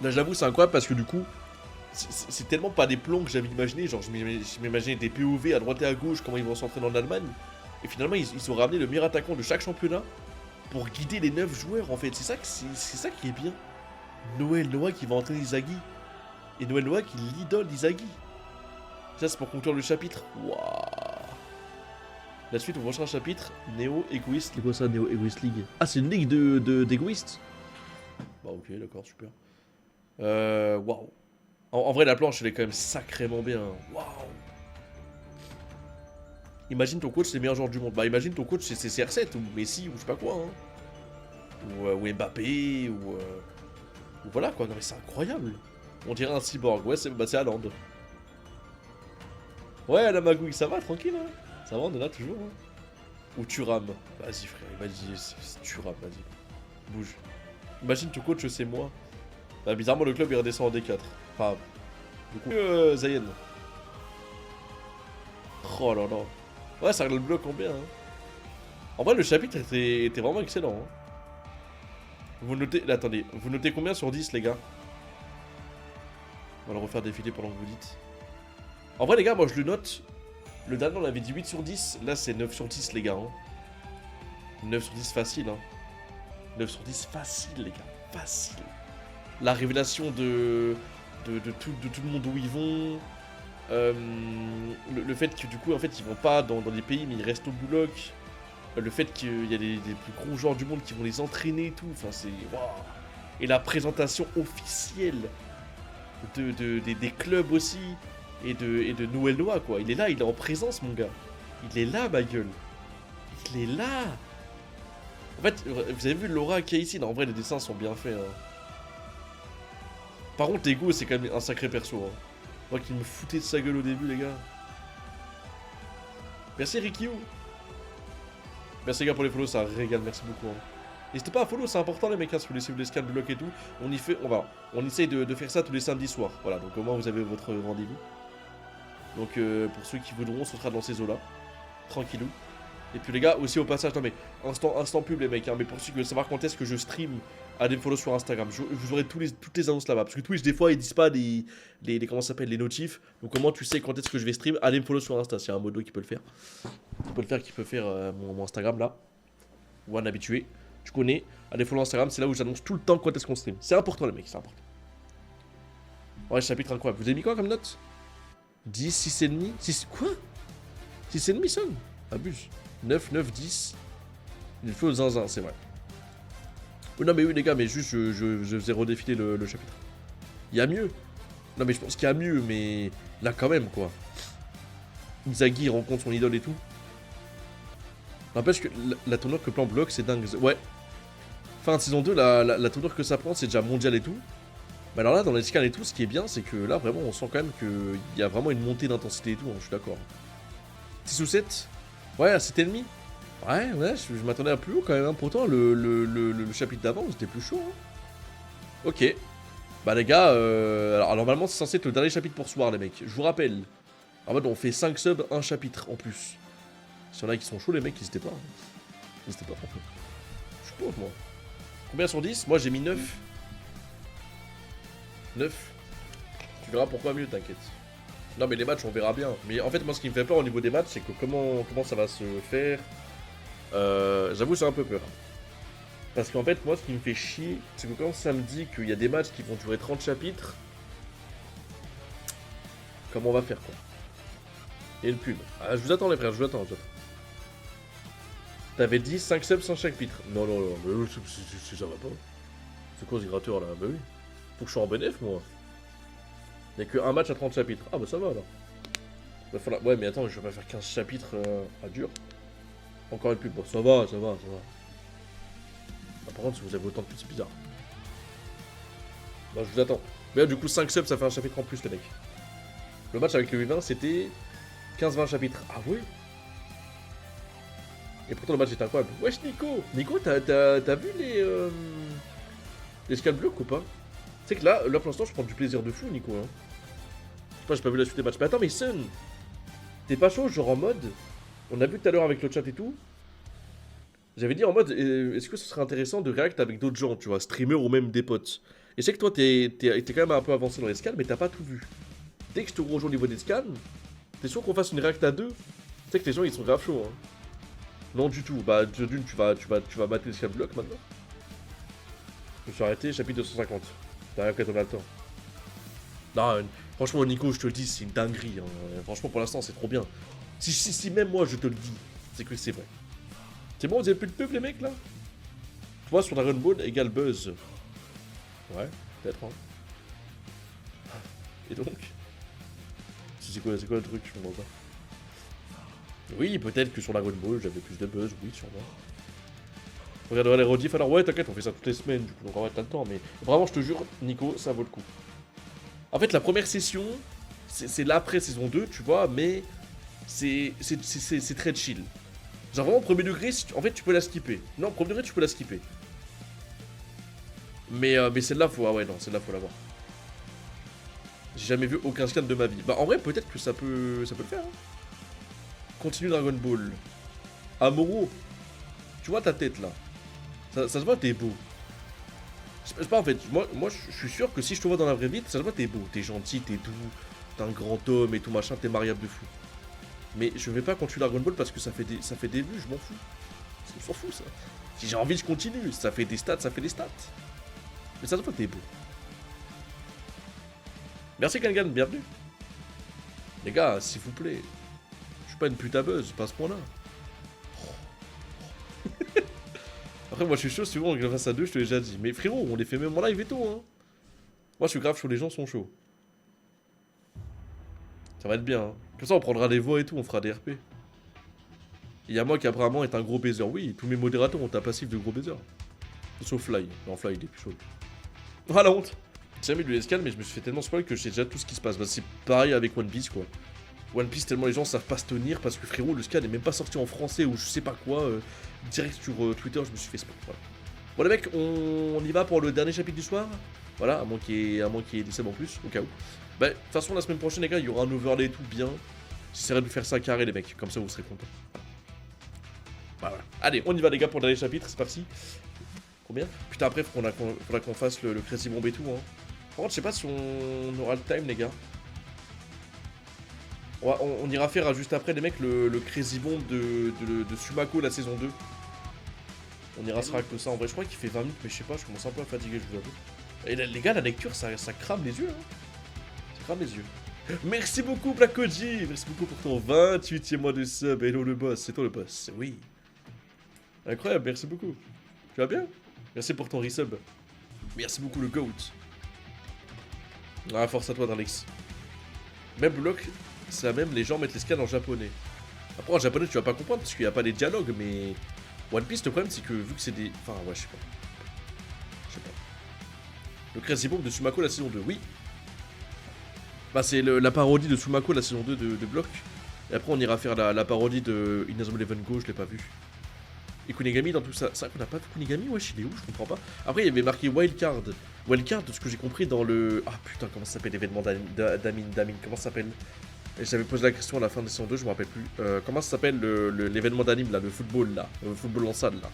Là j'avoue c'est incroyable parce que du coup c'est tellement pas des plans que j'avais imaginé. Genre je m'imaginais des POV à droite et à gauche, comment ils vont s'entraîner en Allemagne. Et finalement ils ont ramené le meilleur attaquant de chaque championnat pour guider les 9 joueurs en fait. C'est ça qui est bien. Noël Noah qui va entraîner Izagi. Et Noël Noah qui l'idole d'Izagi. Ça c'est pour conclure le chapitre. Waouh. La suite au prochain chapitre, Néo Égoïste. C'est quoi ça, Néo Égoïste League? Ah, c'est une ligue d'égoïstes. Bah, ok, d'accord, super. Waouh. En vrai, la planche, elle est quand même sacrément bien. Waouh. Imagine ton coach, c'est le meilleur joueur du monde. Bah, imagine ton coach, c'est CR7 ou Messi ou je sais pas quoi. Hein. Ou Mbappé ou voilà quoi. Non, mais c'est incroyable. On dirait un cyborg. Ouais, c'est Haaland. Ouais, la magouille, ça va, tranquille, hein. Ça va, on est là toujours. Hein. Ou tu rames. Vas-y, frère, il m'a dit tu rames, vas-y. Bouge. Imagine ton coach, c'est moi. Bah, bizarrement, le club il redescend en D4. Enfin, du coup, Zayen. Oh là là. Ouais, ça le bloque en bien. Hein. En vrai, le chapitre était vraiment excellent. Hein. Vous notez. Là, attendez, vous notez combien sur 10, les gars? On va le refaire défiler pendant que vous dites. En vrai, les gars, moi je le note. Le dernier, on avait dit 8 sur 10. Là, c'est 9 sur 10, les gars. Hein. 9 sur 10 facile. Hein. 9 sur 10 facile, les gars. Facile. La révélation de tout le monde où ils vont. Le fait que, du coup, en fait, ils vont pas dans des pays, mais ils restent au Bouloc. Le fait qu'il y a des plus gros joueurs du monde qui vont les entraîner et tout. Enfin, c'est... Waouh. Et la présentation officielle des clubs aussi. Et de Noël Noah, quoi. Il est là, il est en présence, mon gars. Il est là, ma gueule. Il est là. En fait, vous avez vu l'aura qu'il y a ici? Non, en vrai, les dessins sont bien faits. Hein. Par contre, Ego, c'est quand même un sacré perso. Hein. Moi qui me foutais de sa gueule au début, les gars. Merci, Rikio. Merci, les gars, pour les follow, ça régale. Merci beaucoup. Hein. N'hésitez pas à follow, c'est important, les mecs. Hein, si vous laissez les scans, blocs et tout. On essaye de faire ça tous les samedis soirs. Voilà, donc au moins, vous avez votre rendez-vous. Donc pour ceux qui voudront, ce sera dans ces eaux-là. Tranquillou. Et puis les gars, aussi au passage, non mais, instant pub les mecs, hein, mais pour ceux qui veulent savoir quand est-ce que je stream, allez me follow sur Instagram. Vous aurez toutes les annonces là-bas. Parce que Twitch, des fois, ils disent pas comment ça s'appelle, les notifs. Donc comment tu sais quand est-ce que je vais stream, allez me follow sur Insta. S'il y a un modo qui peut le faire. Qui peut faire mon Instagram là. Ou un habitué. Tu connais, allez follow Instagram, c'est là où j'annonce tout le temps quand est-ce qu'on stream. C'est important les mecs, c'est important. Ouais, chapitre incroyable. Vous avez mis quoi comme note? 10, 6,5 6... Quoi? 6,5 son? Abuse. 9, 9, 10. Il faut zinzin, c'est vrai. Oh, non mais oui les gars, mais juste je faisais redéfiler le chapitre. Il y a mieux. Non mais je pense qu'il y a mieux, mais là quand même quoi. Inzaghi rencontre son idole et tout. N'empêche que la tournure que plan bloc c'est dingue. Ouais. Fin de saison 2, la tournure que ça prend c'est déjà mondial et tout. Mais alors là dans les scans et tout, ce qui est bien c'est que là vraiment on sent quand même qu'il y a vraiment une montée d'intensité et tout, hein, je suis d'accord. 6 ou 7. Ouais, à 7,5. Ouais, je m'attendais à plus haut quand même. Hein. Pourtant, le chapitre d'avant, c'était plus chaud. Hein. Ok. Bah, les gars, alors normalement, c'est censé être le dernier chapitre pour ce soir, les mecs. Je vous rappelle. En mode, on fait 5 subs, 1 chapitre en plus. S'il y en a qui sont chauds, les mecs, n'hésitez pas. Hein. N'hésitez pas, franchement. Je suis pauvre, moi. Combien sur 10? Moi, j'ai mis 9. 9. Tu verras pourquoi mieux, t'inquiète. Non, mais les matchs, on verra bien. Mais en fait, moi, ce qui me fait peur au niveau des matchs, c'est que comment ça va se faire. J'avoue, j'ai un peu peur. Parce qu'en fait, moi, ce qui me fait chier, c'est que quand ça me dit qu'il y a des matchs qui vont durer 30 chapitres, comment on va faire, quoi? Et le pub. Ah, je vous attends, les frères, je vous attends. T'avais dit 5 subs sans chapitre. Non, mais ça va pas. C'est quoi ce gratteur, là? Bah oui. Faut que je sois en bénéf, moi. Il n'y a que un match à 30 chapitres. Ah, bah ça va, alors. Bah, ouais, mais attends, je vais pas faire 15 chapitres à dur. Encore une pub. Bon, ça va. Bah, par contre, si vous avez autant de pubs, c'est bizarre. Bah, je vous attends. Mais là, du coup, 5 subs, ça fait un chapitre en plus, les mecs. Le match avec le U20, c'était 15-20 chapitres. Ah ouais? Et pourtant, le match était incroyable. Wesh, Nico! Nico, t'as vu les scans bleus ou pas? Tu sais que là, pour l'instant, je prends du plaisir de fou, Nico. Hein. Je sais pas, j'ai pas vu la suite des matchs. Mais attends, mais Sun, t'es pas chaud, genre en mode. On a vu tout à l'heure avec le chat et tout. J'avais dit en mode, est-ce que ce serait intéressant de react avec d'autres gens, tu vois, streamers ou même des potes. Et je sais que toi, t'es quand même un peu avancé dans les scans, mais t'as pas tout vu. Dès que je te rejoins au niveau des scans, t'es sûr qu'on fasse une react à deux? Tu sais que les gens, ils sont grave chauds, hein. Non, du tout. Bah, d'une, tu vas mater les scan blocs maintenant. Je me suis arrêté, chapitre 250. T'as rien qu'à ton temps. Non, franchement, Nico, je te le dis, c'est une dinguerie. Hein. Franchement, pour l'instant, c'est trop bien. Si même moi, je te le dis, c'est que c'est vrai. C'est bon, vous avez plus de pub, les mecs, là? Tu vois, sur Dragon Ball égale buzz. Ouais, peut-être, hein. Et donc? C'est quoi le truc? Je comprends pas. Oui, peut-être que sur Dragon Ball, j'avais plus de buzz, oui, sûrement. On regarderait les rediffs, alors ouais, t'inquiète, on fait ça toutes les semaines, du coup, donc en vrai, t'as le temps, mais vraiment, je te jure, Nico, ça vaut le coup. En fait, la première session, c'est l'après saison 2, tu vois, mais c'est très chill. Genre vraiment, premier degré, en fait, tu peux la skipper. Non, premier degré, tu peux la skipper. Mais celle-là, ah ouais, non, celle-là, faut l'avoir. J'ai jamais vu aucun scan de ma vie. Bah, en vrai, peut-être que ça peut le faire. Hein. Continue Dragon Ball. Amuro. Tu vois ta tête, là. Ça se voit, t'es beau. Je sais pas, en fait, moi je suis sûr que si je te vois dans la vraie vie, ça se voit, t'es beau. T'es gentil, t'es doux, t'es un grand homme et tout machin, t'es mariable de fou. Mais je vais pas continuer Dragon Ball parce que ça fait des vues, je m'en fous. Je m'en fous, ça. Si j'ai envie, je continue. Ça fait des stats, ça fait des stats. Mais ça se voit, t'es beau. Merci Gangan, bienvenue. Les gars, s'il vous plaît. Je suis pas une pute à buzz, pas à ce point-là. Après, moi je suis chaud, si vous voulez, on fasse à deux, je te l'ai déjà dit. Mais frérot, on les fait même en live et tout, hein. Moi je suis grave chaud, les gens sont chauds. Ça va être bien, hein. Comme ça, on prendra des voix et tout, on fera des RP. Il y a moi qui apparemment est un gros baiser. Oui, tous mes modérateurs ont un passif de gros baiser. Sauf Fly. Non, Fly, il est plus chaud. Ah la honte. J'ai jamais lu les scans, mais je me suis fait tellement spoil que je sais déjà tout ce qui se passe. Bah, c'est pareil avec One Piece, quoi. One Piece, tellement les gens savent pas se tenir parce que frérot, le scan est même pas sorti en français ou je sais pas quoi. Direct sur Twitter, je me suis fait spoil. Voilà. Bon, les mecs, on y va pour le dernier chapitre du soir. Voilà, à moins qu'il y ait des subs en plus, au cas où. Bah, de toute façon, la semaine prochaine, les gars, il y aura un overlay et tout bien. J'essaierai de faire ça carré, les mecs. Comme ça, vous serez contents. Voilà. Allez, on y va, les gars, pour le dernier chapitre. C'est parti. Combien? Putain, après, faudra qu'on fasse le Crazy Bomb et tout, hein. Par contre, je sais pas si on aura le time, les gars. On ira faire juste après, les mecs, le Crazy Bomb de Sumako, la saison 2. On ira se rack ça. En vrai, je crois qu'il fait 20 minutes, mais je sais pas, je commence un peu à fatiguer, je vous avoue. Et les gars, la lecture, ça crame les yeux. Hein. Ça crame les yeux. Merci beaucoup, Black Koji. Merci beaucoup pour ton 28e mois de sub. Hello le boss, c'est toi le boss. Oui. Incroyable, merci beaucoup. Tu vas bien? Merci pour ton resub. Merci beaucoup, le GOAT. Ah, force à toi, Darlix. Même bloc, c'est la même, les gens mettent les scans en japonais. Après, en japonais, tu vas pas comprendre parce qu'il n'y a pas les dialogues, mais. One Piece, le problème, c'est que vu que c'est des. Enfin, ouais, je sais pas. Je sais pas. Le Crazy Bomb de Sumako, la saison 2, oui. Bah, c'est la parodie de Sumako, la saison 2 de Block. Et après, on ira faire la parodie de Inazuma Eleven Go, je l'ai pas vu. Et Kunigami dans tout ça. C'est vrai qu'on a pas vu Kunigami, wesh, il est où? Je comprends pas. Après, il y avait marqué Wildcard. Wildcard, de ce que j'ai compris dans le. Ah putain, comment ça s'appelle l'événement d'Amin, comment ça s'appelle? Et j'avais posé la question à la fin de saison 2, je me rappelle plus. Comment ça s'appelle l'événement d'anime là, le football là, le football en salle là.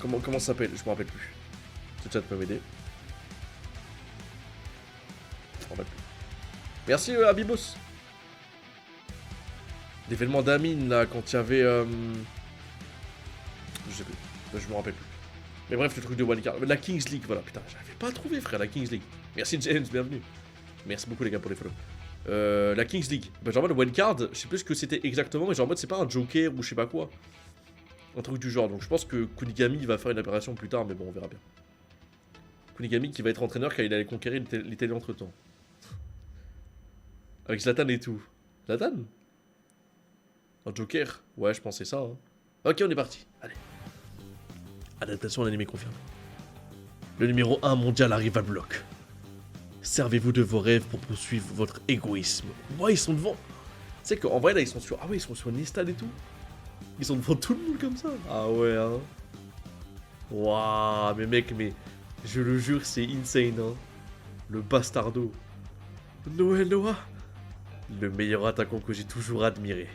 Comment ça s'appelle? Je me rappelle plus. Ce chat peut m'aider. Je me rappelle plus. Merci Abibos. L'événement d'Amin là, quand il y avait. Je sais plus. Je me rappelle plus. Mais bref, le truc de Wildcard. La Kings League, voilà, putain, j'avais pas trouvé frère, la Kings League. Merci James, bienvenue. Merci beaucoup les gars pour les follow. La Kings League. Bah, genre en mode Wildcard, je sais plus ce que c'était exactement, mais genre en mode c'est pas un Joker ou je sais pas quoi. Un truc du genre. Donc je pense que Kunigami va faire une apparition plus tard, mais bon, on verra bien. Kunigami qui va être entraîneur car il allait conquérir l'Italie entre temps. Avec Zlatan et tout. Zlatan? Un Joker? Ouais, je pensais ça. Hein. Ok, on est parti. Allez. Adaptation à l'anime confirmée. Le numéro 1 mondial arrive à bloc. Servez-vous de vos rêves pour poursuivre votre égoïsme. Ouais, ils sont devant. Tu sais qu'en vrai, là, ils sont sur. Ah ouais, ils sont sur une stade et tout. Ils sont devant tout le monde comme ça. Ah ouais, hein. Waouh, mais mec, mais. Je le jure, c'est insane, hein. Le bastardo. Noël Noah. Le meilleur attaquant que j'ai toujours admiré.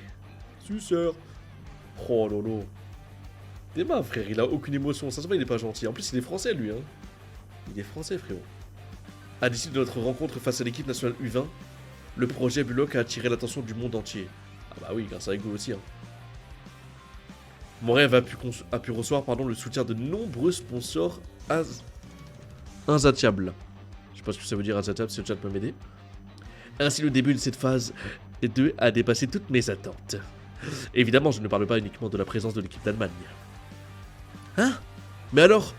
Suceur. Oh lolo. T'es mal, frère, il a aucune émotion. Ça se voit, il est pas gentil. En plus, il est français, lui, hein. Il est français, frérot. À l'issue de notre rencontre face à l'équipe nationale U20, le projet Bullock a attiré l'attention du monde entier. Ah bah oui, grâce à vous aussi. Hein. Mon rêve a pu recevoir le soutien de nombreux sponsors insatiables. Je sais pas ce que ça veut dire insatiable, si le chat peut m'aider. Ainsi, le début de cette phase 2 a dépassé toutes mes attentes. Évidemment, je ne parle pas uniquement de la présence de l'équipe d'Allemagne. Hein? Mais alors,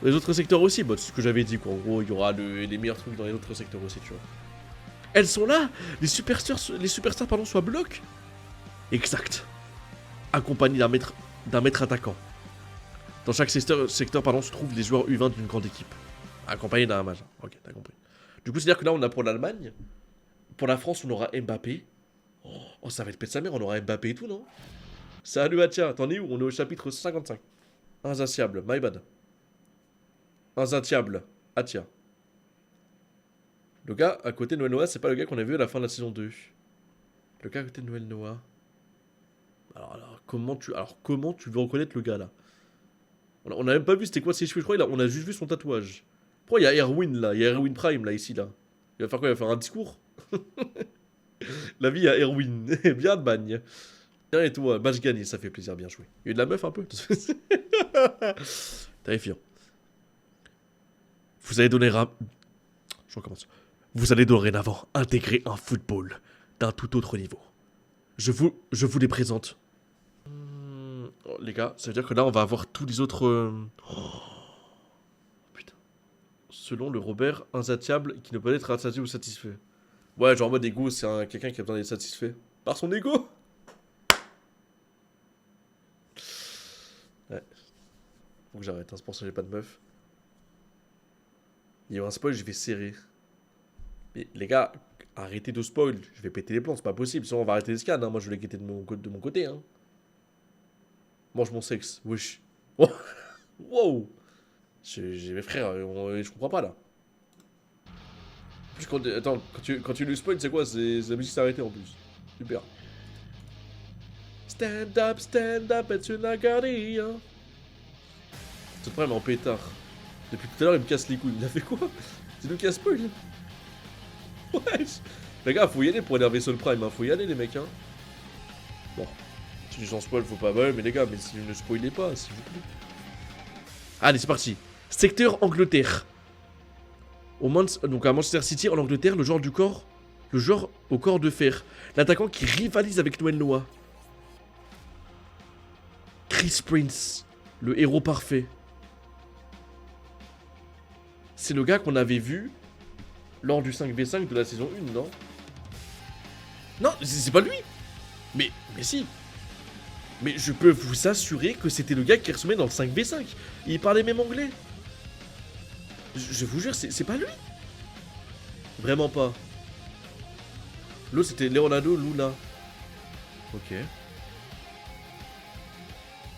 les autres secteurs aussi, bah, c'est ce que j'avais dit quoi. En gros, il y aura les meilleurs trucs dans les autres secteurs aussi, tu vois. Elles sont là. Les superstars soient bloc. Exact. Accompagnés d'un maître attaquant. Dans chaque secteur se trouvent les joueurs U20 d'une grande équipe. Accompagnés d'un mage. Ok, t'as compris. Du coup, c'est-à-dire que là, on a pour l'Allemagne. Pour la France, on aura Mbappé. Oh, ça va être pète sa mère, on aura Mbappé et tout, non? Salut Atia, t'en es où? On est au chapitre 55. Insatiable, my bad. Insatiable, Atia. Le gars à côté de Noël Noah, c'est pas le gars qu'on a vu à la fin de la saison 2. Le gars à côté de Noël Noah. Alors comment tu veux reconnaître le gars là? On a même pas vu c'était quoi ses cheveux, je crois, on a juste vu son tatouage. Pourquoi il y a Erwin là? Il y a Erwin Prime là, ici là. Il va faire quoi? Il va faire un discours? La vie à Erwin. Bien de bagne. Tiens, et toi, match gagné, ça fait plaisir, bien joué. Il y a eu de la meuf un peu. Terrifiant. Vous allez Je recommence. Vous allez dorénavant intégrer un football d'un tout autre niveau. Je vous les présente. Oh, les gars, ça veut dire que là, on va avoir tous les autres... Oh, putain. Selon le Robert, insatiable qui ne peut être rassasié ou satisfait. Ouais, genre en mode égo, c'est quelqu'un qui a besoin d'être satisfait. Par son égo. Ouais. Faut que j'arrête, hein, c'est pour ça que j'ai pas de meuf. Il y a un spoil, je vais serrer. Mais les gars, arrêtez de spoil. Je vais péter les plombs, c'est pas possible. Sinon, on va arrêter les scans. Hein. Moi, je vais les quitter de mon côté. Hein. Mange mon sexe. Wesh. Wow. Mes frères, je comprends pas là. En plus, attends, quand tu lui spoil, c'est quoi? C'est la musique s'est arrêtée en plus. Super. Stand up, it's une galerie. Hein. C'est le problème en pétard. Depuis tout à l'heure, il me casse les couilles. Il a fait quoi? C'est nous qui a spoil. Wesh. Les gars, faut y aller pour énerver Soul Prime. Hein. Faut y aller, les mecs. Hein. Bon. Si j'en spoil, faut pas. Ouais, mais les gars, mais si ne spoilez pas, s'il vous plaît. Allez, c'est parti. Secteur Angleterre. Donc à Manchester City, en Angleterre, le joueur au corps de fer. L'attaquant qui rivalise avec Noël Noah. Chris Prince, le héros parfait. C'est le gars qu'on avait vu lors du 5v5 de la saison 1, non? Non, c'est pas lui. Mais si. Mais je peux vous assurer que c'était le gars qui ressemblait dans le 5v5. Il parlait même anglais. Je vous jure, c'est pas lui. Vraiment pas. L'autre c'était Leonardo Luna. Ok.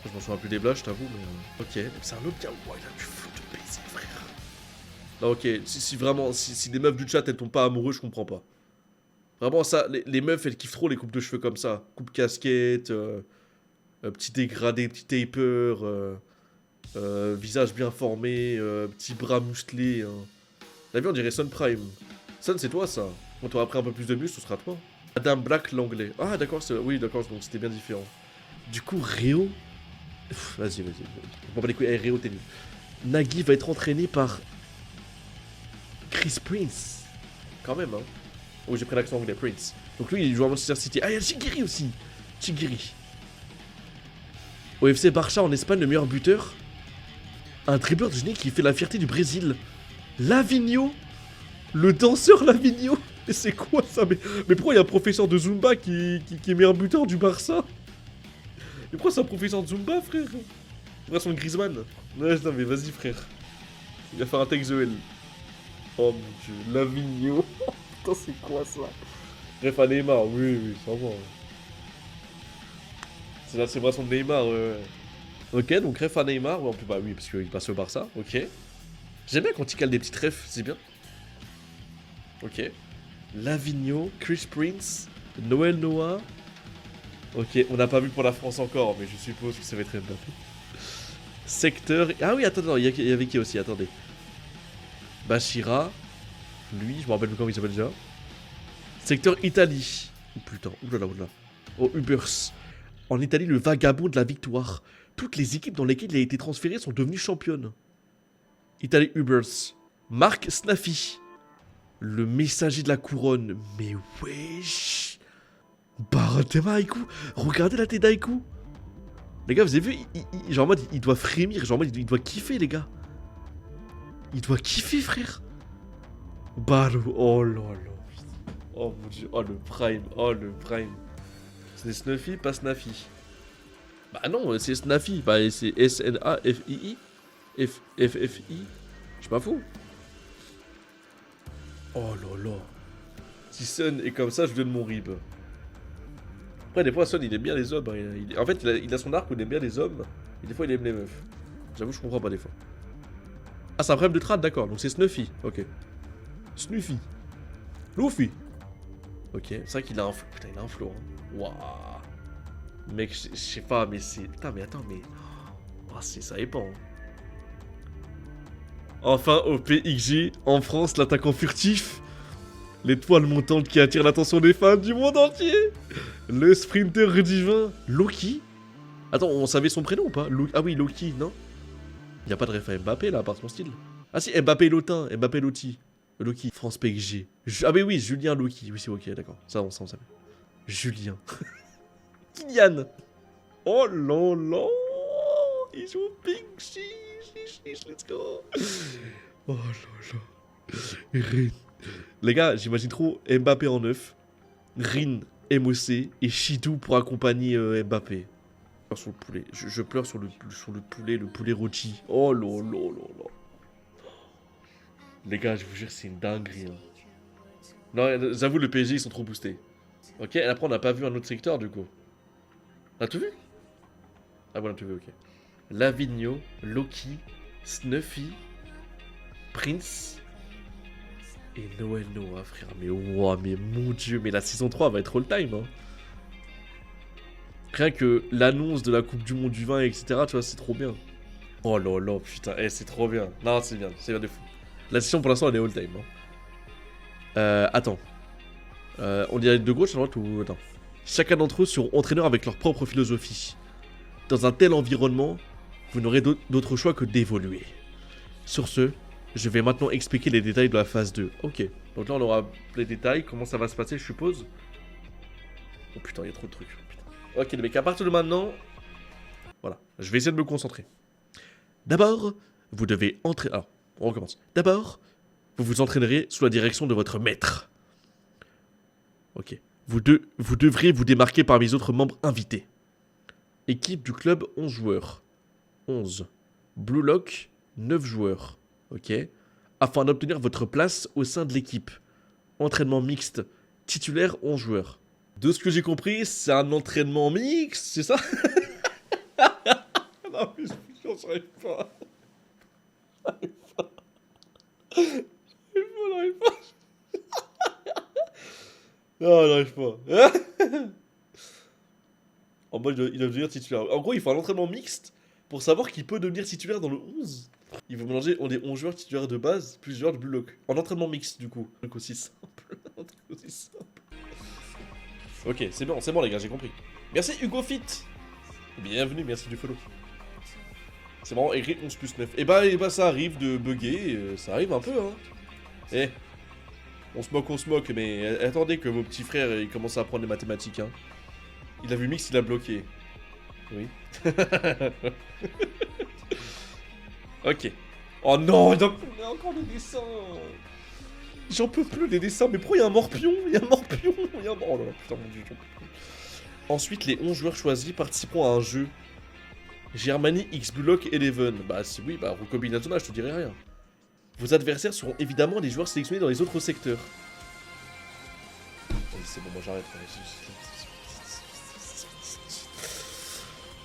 Je m'en souviens plus des blagues, je t'avoue, mais... Ok, c'est un autre gars. Ouais, il a du flou de baiser, frère. Non, ok, si vraiment, si des meufs du chat, elles tombent pas amoureuses, je comprends pas. Vraiment, ça, les meufs, elles kiffent trop les coupes de cheveux comme ça. Coupe casquette, petit dégradé, petit taper, visage bien formé, petit bras musclé. Hein. T'as vu, on dirait Sun Prime. Sun, c'est toi, ça. Quand t'auras pris un peu plus de muscle, ce sera toi. Adam Black, l'anglais. Ah, d'accord, oui, d'accord, donc c'était bien différent. Du coup, Réo... Vas-y. On va pas les couilles. Réo, t'es nul. Nagui va être entraîné par... Chris Prince. Quand même, hein. Oh, j'ai pris l'accent anglais, Prince. Donc lui, il joue à Manchester City. Ah, il y a Chiguiri aussi. Chiguiri. Au FC Barça, en Espagne, le meilleur buteur. Un dribbleur de génie qui fait la fierté du Brésil. Lavinho. Le danseur Lavinho. Mais c'est quoi ça? Mais pourquoi il y a un professeur de Zumba qui est meilleur buteur du Barça? Mais pourquoi c'est un professeur de Zumba, frère? Pourquoi c'est Griezmann? Ouais, non, mais vas-y, frère. Il va faire un texte de L. Oh mon dieu, Lavinho. Putain, c'est quoi ça? Bref, à Neymar, oui, ça va. C'est la célébration de Neymar, ouais. Ok, donc ref à Neymar, ouais, bah oui, parce qu'il passe au Barça, ok. J'aime bien quand il cale des petites refs, c'est bien. Ok. Lavinho, Chris Prince, Noël Noah. Ok, on n'a pas vu pour la France encore, mais je suppose que ça va être Mbappé. Secteur... Ah oui, attends, il y avait qui aussi, attendez. Bachira. Lui, je me rappelle plus comment il s'appelle déjà. Secteur Italie. Oh putain, oulala. Oh, Ubers. En Italie, le vagabond de la victoire. Toutes les équipes dans lesquelles il a été transféré sont devenues championnes. Italie Ubers. Marc Snaffy. Le messager de la couronne. Mais wesh. Baratema-Aiku. Regardez la tête d'Aiku. Les gars, vous avez vu, genre en mode, il doit frémir. Genre en mode, il doit kiffer, les gars. Il doit kiffer, frère. Baro. Oh là là. Oh mon dieu. Oh le prime. C'est Snuffy, pas Snaffy. Bah non, c'est Snaffy. Bah c'est S-N-A-F-I-I. F-F-F-I. Je suis pas fou. Oh là là. Si Sun est comme ça, je donne mon rib. Après, des fois, Sun, il aime bien les hommes. Hein. En fait, il a son arc où il aime bien les hommes. Et des fois, il aime les meufs. J'avoue, je comprends pas des fois. Ah, c'est un problème de trad, d'accord. Donc c'est Snuffy. Ok. Snuffy. Luffy. Ok. C'est vrai qu'il a un flow. Putain, il a un flow. Hein. Waouh. Mec, je sais pas, mais c'est... Putain, mais attends, mais... Oh, ça dépend. Hein. Enfin, au PXG, en France, l'attaquant furtif. L'étoile montante qui attire l'attention des fans du monde entier. Le sprinter divin. Loki. Attends, on savait son prénom ou pas? Ah oui, Loki, non? Il n'y a pas de ref à Mbappé là, à part son style. Ah si, Mbappé Lotin, Mbappé Loti. Loki, France PXG. Ah mais oui, Julien Loki. Oui, c'est ok, d'accord. Ça, on savait. Julien. Kylian. Oh là là. Il joue PXG. Let's go. Oh là là. Rin. Les gars, j'imagine trop Mbappé en neuf. Rin, MOC et Chidou pour accompagner Mbappé. Sur le poulet. Je pleure sur le poulet rôti. Oh là là là là. Les gars, je vous jure, c'est une dinguerie. Hein. Non, j'avoue, le PSG, ils sont trop boostés. Ok, et après, on n'a pas vu un autre secteur, du coup. On a tout vu? Ah, bon, on a tout vu, ok. Lavinho, Loki, Snuffy, Prince et Noël Noah, frère. Mais wow, mais mon dieu, mais la saison 3 va être all time, hein. Rien que l'annonce de la Coupe du Monde du vin, etc., tu vois, c'est trop bien. Oh là là, putain, c'est trop bien. Non, c'est bien de fou. La session, pour l'instant, elle est all time. Hein. Attends. On dirait de gauche à droite ou... Attends. Chacun d'entre eux seront entraîneurs avec leur propre philosophie. Dans un tel environnement, vous n'aurez d'autre choix que d'évoluer. Sur ce, je vais maintenant expliquer les détails de la phase 2. Ok, donc là on aura les détails, comment ça va se passer je suppose. Oh putain, il y a trop de trucs. Putain. Ok les mecs, à partir de maintenant, voilà, je vais essayer de me concentrer. D'abord, vous devez entraîner... Alors, on recommence. D'abord, vous vous entraînerez sous la direction de votre maître. Ok. Vous devrez vous démarquer parmi les autres membres invités. Équipe du club 11 joueurs. 11. Blue Lock, 9 joueurs. Ok. Afin d'obtenir votre place au sein de l'équipe. Entraînement mixte. Titulaire 11 joueurs. De ce que j'ai compris, c'est un entraînement mixte, c'est ça? Non mais je n'arrive pas. J'arrive pas. Non, j'arrive pas. En mode, il doit devenir titulaire. En gros, il faut un entraînement mixte pour savoir qui peut devenir titulaire dans le 11. Il faut mélanger on est 11 joueurs titulaires de base, plus joueurs de Blue Lock. En entraînement mixte, du coup. Un truc aussi simple. Un truc aussi simple. Ok, c'est bon les gars, j'ai compris. Merci Hugo Fit. Bienvenue, merci du follow. C'est marrant, écrit 11 plus 9. Et bah ça arrive de bugger, ça arrive un peu, hein. Eh, on se moque, mais attendez que vos petits frères ils commencent à apprendre les mathématiques, hein. Il a vu mix, il a bloqué. Oui. Ok. Oh non, il y a encore des dessins. J'en peux plus des dessins, mais pourquoi il y a un morpion? Il y a un morpion, il y a un... Oh là là, putain mon dieu, j'en peux plus. Ensuite, les 11 joueurs choisis participeront à un jeu. Germany X Block 11. Bah oui, bah Rocco Binazuma, je te dirai rien. Vos adversaires seront évidemment les joueurs sélectionnés dans les autres secteurs. C'est bon, moi j'arrête.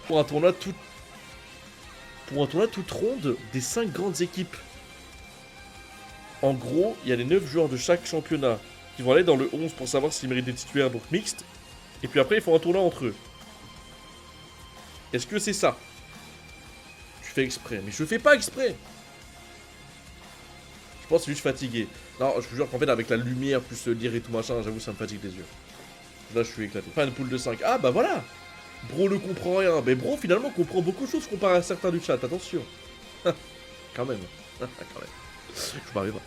Pour un tournoi toute ronde des 5 grandes équipes. En gros, il y a les 9 joueurs de chaque championnat qui vont aller dans le 11 pour savoir s'ils méritent des titulaires, donc mixte. Et puis après, ils font un tournoi entre eux. Est-ce que c'est ça? Je fais exprès, mais je fais pas exprès. Je pense que c'est juste fatigué. Non, je vous jure qu'en fait, avec la lumière, plus lire et tout machin, j'avoue, ça me fatigue les yeux. Là, je suis éclaté. Pas une poule de 5. Ah, bah voilà. Bro ne comprend rien. Mais bro, finalement, comprend beaucoup de choses comparé à certains du chat. Attention. Quand même. Quand même. Je m'arrive pas.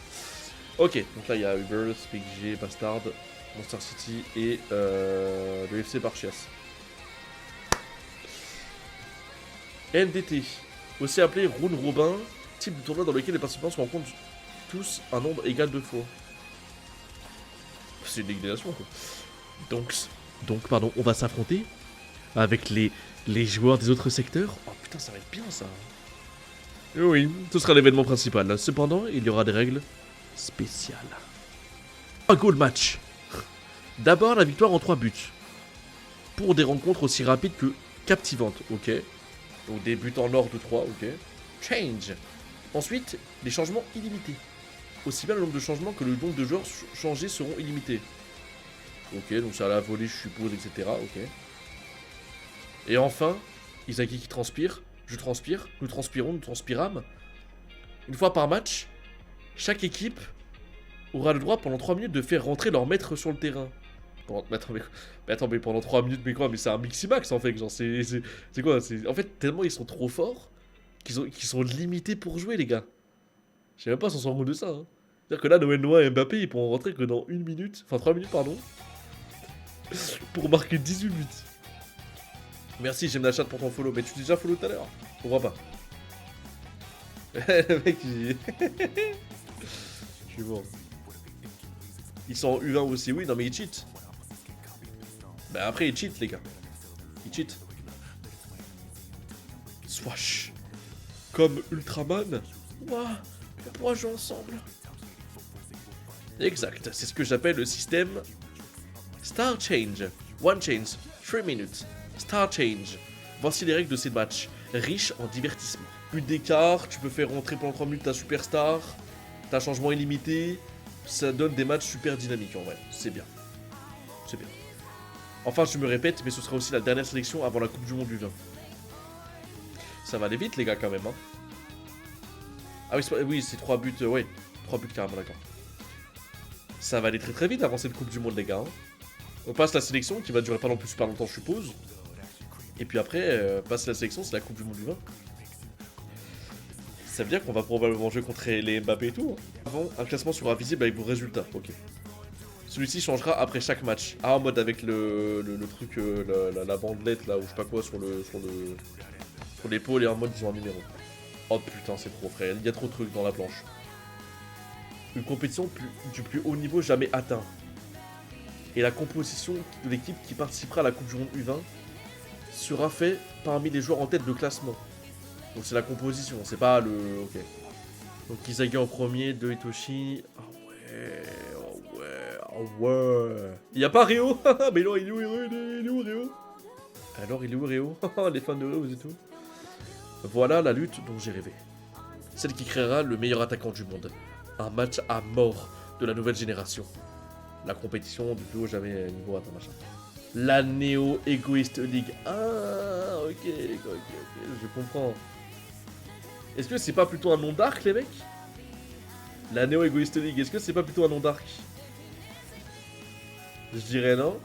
Ok, donc là, il y a Uber, SpigG, Bastard, Monster City et le FC Barchias. NDT, aussi appelé Rune Robin, type de tournoi dans lequel les participants se rencontrent tous un nombre égal de fois. C'est une dégradation quoi. Donc, pardon, on va s'affronter avec les joueurs des autres secteurs. Oh putain, ça va être bien ça. Oui, ce sera l'événement principal. Cependant, il y aura des règles spéciales. Un goal match. D'abord, la victoire en 3 buts. Pour des rencontres aussi rapides que captivantes, ok. Donc des buts en or de 3, ok. Change. Ensuite, les changements illimités. Aussi bien le nombre de changements que le nombre de joueurs changés seront illimités. Ok, donc c'est à la volée, je suppose, etc. Ok. Et enfin, Isaki qui transpire, je transpire, nous transpirons, nous transpirâmes. Une fois par match, chaque équipe aura le droit pendant 3 minutes de faire rentrer leur maître sur le terrain. Attends, mais pendant 3 minutes, mais quoi? Mais c'est un Miximax en fait, genre c'est quoi? En fait, tellement ils sont trop forts qu'ils sont limités pour jouer, les gars. Je sais même pas si on s'en rend de ça. Hein. C'est-à-dire que là, Noël Noah et Mbappé, ils pourront rentrer que dans 1 minute, enfin 3 minutes, pardon, pour marquer 18 buts. Merci, j'aime la chatte pour ton follow. Mais tu t'es déjà follow tout à l'heure? Je comprends pas. Le mec, il... Je suis bon. Ils sont en U20 aussi, oui, non mais ils cheat. Bah après ils cheat les gars. Ils cheat. Swash. Comme Ultraman. Ouah, on pourra jouer ensemble. Exact, c'est ce que j'appelle le système Star Change. One change, 3 minutes. Star Change. Voici les règles de ces matchs. Riche en divertissement. But d'écart, tu peux faire rentrer pendant 3 minutes ta superstar. T'as changement illimité. Ça donne des matchs super dynamiques en vrai. C'est bien. C'est bien. Enfin, je me répète, mais ce sera aussi la dernière sélection avant la Coupe du Monde du 20. Ça va aller vite, les gars, quand même. Hein. Ah oui, c'est 3 buts. Ouais, 3 buts carrément, d'accord. Ça va aller très très vite avant cette Coupe du Monde, les gars. Hein. On passe la sélection qui va durer pas non plus super longtemps, je suppose. Et puis après, passe la sélection, c'est la Coupe du Monde du 20. Ça veut dire qu'on va probablement jouer contre les Mbappé et tout. Avant, un classement sera visible avec vos résultats. Ok. Celui-ci changera après chaque match. Ah, en mode avec le truc, la bandelette là, ou je sais pas quoi, sur l'épaule et en mode ils ont un numéro. Oh putain, c'est trop frère, il y a trop de trucs dans la planche. Une compétition du plus haut niveau jamais atteint. Et la composition de l'équipe qui participera à la Coupe du Monde U20 sera faite parmi les joueurs en tête de classement. Donc c'est la composition, c'est pas le... Ok. Donc Izagi en premier, De Itoshi... Ah ouais... Oh ouais... Oh ouais... Y'a pas Rio. Mais alors il est où Rio? Alors il est où Rio? Les fans de Rio et tout. Voilà la lutte dont j'ai rêvé. Celle qui créera le meilleur attaquant du monde. Un match à mort de la nouvelle génération. La compétition du plus haut jamais niveau atteint machin. La Neo Egoist League. Ah ok, je comprends. Est-ce que c'est pas plutôt un nom d'arc les mecs? La Neo Egoist League, est-ce que c'est pas plutôt un nom d'arc? Je dirais non.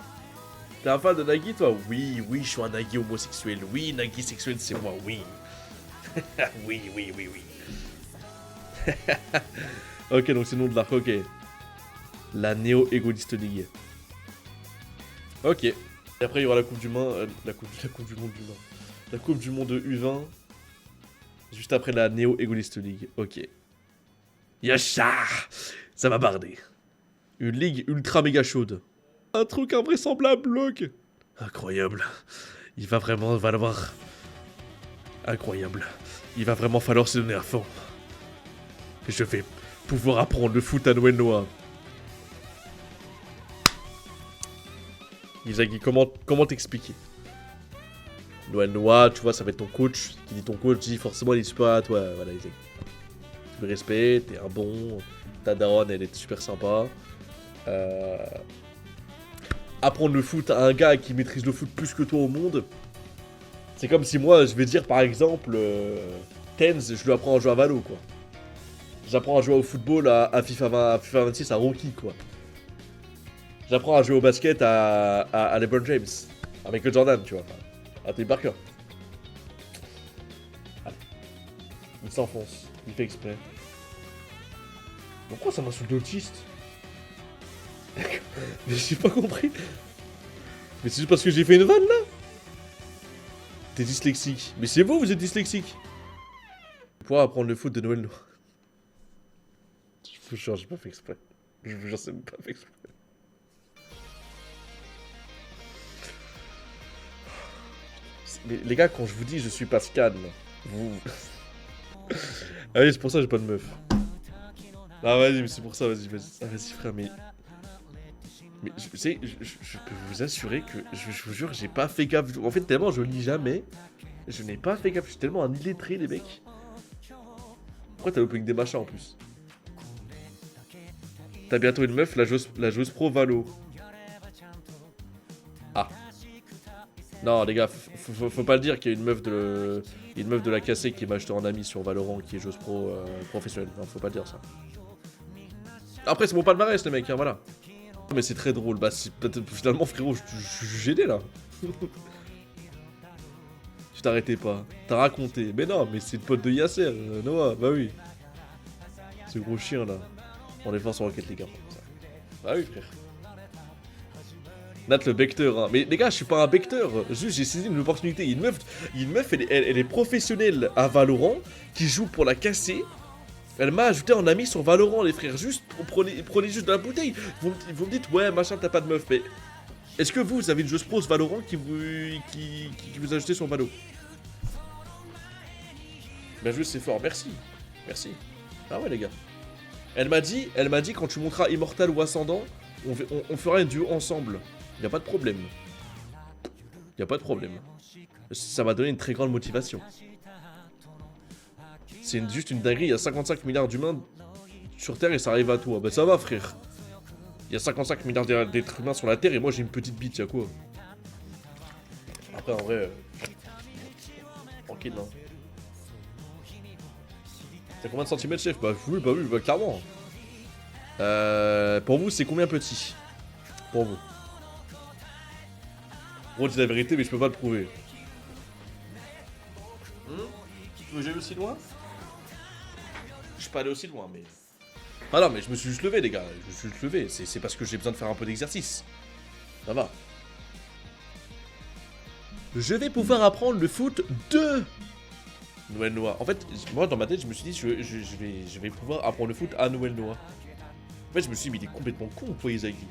T'es un fan de Nagi toi? Oui, je suis un Nagi homosexuel. Oui, Nagi sexuel c'est moi, oui. oui. Ok, donc c'est le nom de l'arc, ok. La Neo Egoist League. Ok. Et après il y aura la Coupe du Monde, la coupe du Monde du 20. La Coupe du Monde U20. Juste après la Neo Egoist League. Ok. Yasha! Ça va barder. Une ligue ultra méga chaude. Un truc invraisemblable, Locke. Incroyable. Il va vraiment falloir... Incroyable. Il va vraiment falloir se donner à fond. Je vais pouvoir apprendre le foot à Noël Noah. Izagi, comment t'expliquer? Noël Noah, tu vois, ça va être ton coach. Qui dit ton coach, dit forcément il est super à toi. Voilà, Izagi. Tu le respectes, t'es un bon. Ta daronne, elle est super sympa. Apprendre le foot à un gars qui maîtrise le foot plus que toi au monde. C'est comme si moi, je vais dire par exemple, Tenz, je lui apprends à jouer à Valo, quoi. J'apprends à jouer au football à FIFA 26 à Rocky, quoi. J'apprends à jouer au basket à LeBron James, à Michael Jordan, tu vois. À Tony Parker. Allez. Il s'enfonce, il fait exprès. Pourquoi ça m'insulte d'autiste? Mais j'ai pas compris. Mais c'est juste parce que j'ai fait une vanne là? T'es dyslexique. Mais c'est vous êtes dyslexique. Pour apprendre le foot de Noël Noah. Je vous jure, j'ai pas fait exprès. Je vous jure, c'est pas fait exprès. Mais les gars, quand je vous dis je suis Pascal, vous... Ah oui, c'est pour ça que j'ai pas de meuf. Ah vas-y, mais c'est pour ça, vas-y. Ah, vas-y frère, mais je sais, je peux vous assurer que, je vous jure, j'ai pas fait gaffe. En fait, tellement je lis jamais, je n'ai pas fait gaffe. Je suis tellement un illettré, les mecs. Pourquoi t'as l'opening des machins en plus? T'as bientôt une meuf, la joueuse pro Valo. Ah. Non, les gars, faut pas le dire qu'il y a une meuf de la cassée qui m'a acheté en ami sur Valorant, qui est joueuse pro professionnelle. Non, faut pas le dire ça. Après, c'est mon palmarès, les mecs, hein, voilà. Mais c'est très drôle. Bah, finalement, frérot, je suis gêné là. Tu t'arrêtais pas. T'as raconté. Mais non, mais c'est le pote de Yasser, Noah. Bah oui. Ce gros chien là. On est fort sur Rocket League. Bah oui, frère. Nat le becteur, hein. Mais les gars, je suis pas un becteur. Juste, j'ai saisi une opportunité. Une meuf elle est professionnelle à Valorant, qui joue pour la casser. Elle m'a ajouté en ami sur Valorant, les frères. Juste, prenez juste de la bouteille. Vous me dites, ouais, machin, t'as pas de meuf. Mais est-ce que vous avez une joueuse pro Valorant qui vous a ajouté sur Valo? Bien joué, c'est fort. Merci. Merci. Ah ouais, les gars. Elle m'a dit, quand tu monteras Immortal ou Ascendant, on fera un duo ensemble. Y'a pas de problème. Y'a pas de problème. Ça m'a donné une très grande motivation. C'est juste une dinguerie, il y a 55 milliards d'humains sur Terre et ça arrive à toi. Bah ça va frère. Il y a 55 milliards d'êtres humains sur la Terre et moi j'ai une petite bite, y'a quoi? Après en vrai... Tranquille, non. T'as combien de centimètres, chef? Bah oui, clairement. Pour vous, c'est combien petit? Pour vous. Gros, dis la vérité, mais je peux pas le prouver. Tu veux que j'aille aussi loin? Je suis pas allé aussi loin, mais... Ah non, mais je me suis juste levé, les gars. Je me suis juste levé. C'est parce que j'ai besoin de faire un peu d'exercice. Ça va. Je vais pouvoir apprendre le foot de Noël Noah. En fait, moi, dans ma tête, je me suis dit, je vais pouvoir apprendre le foot à Noël Noah. En fait, je me suis dit, mais il est complètement con, quoi, Isaki.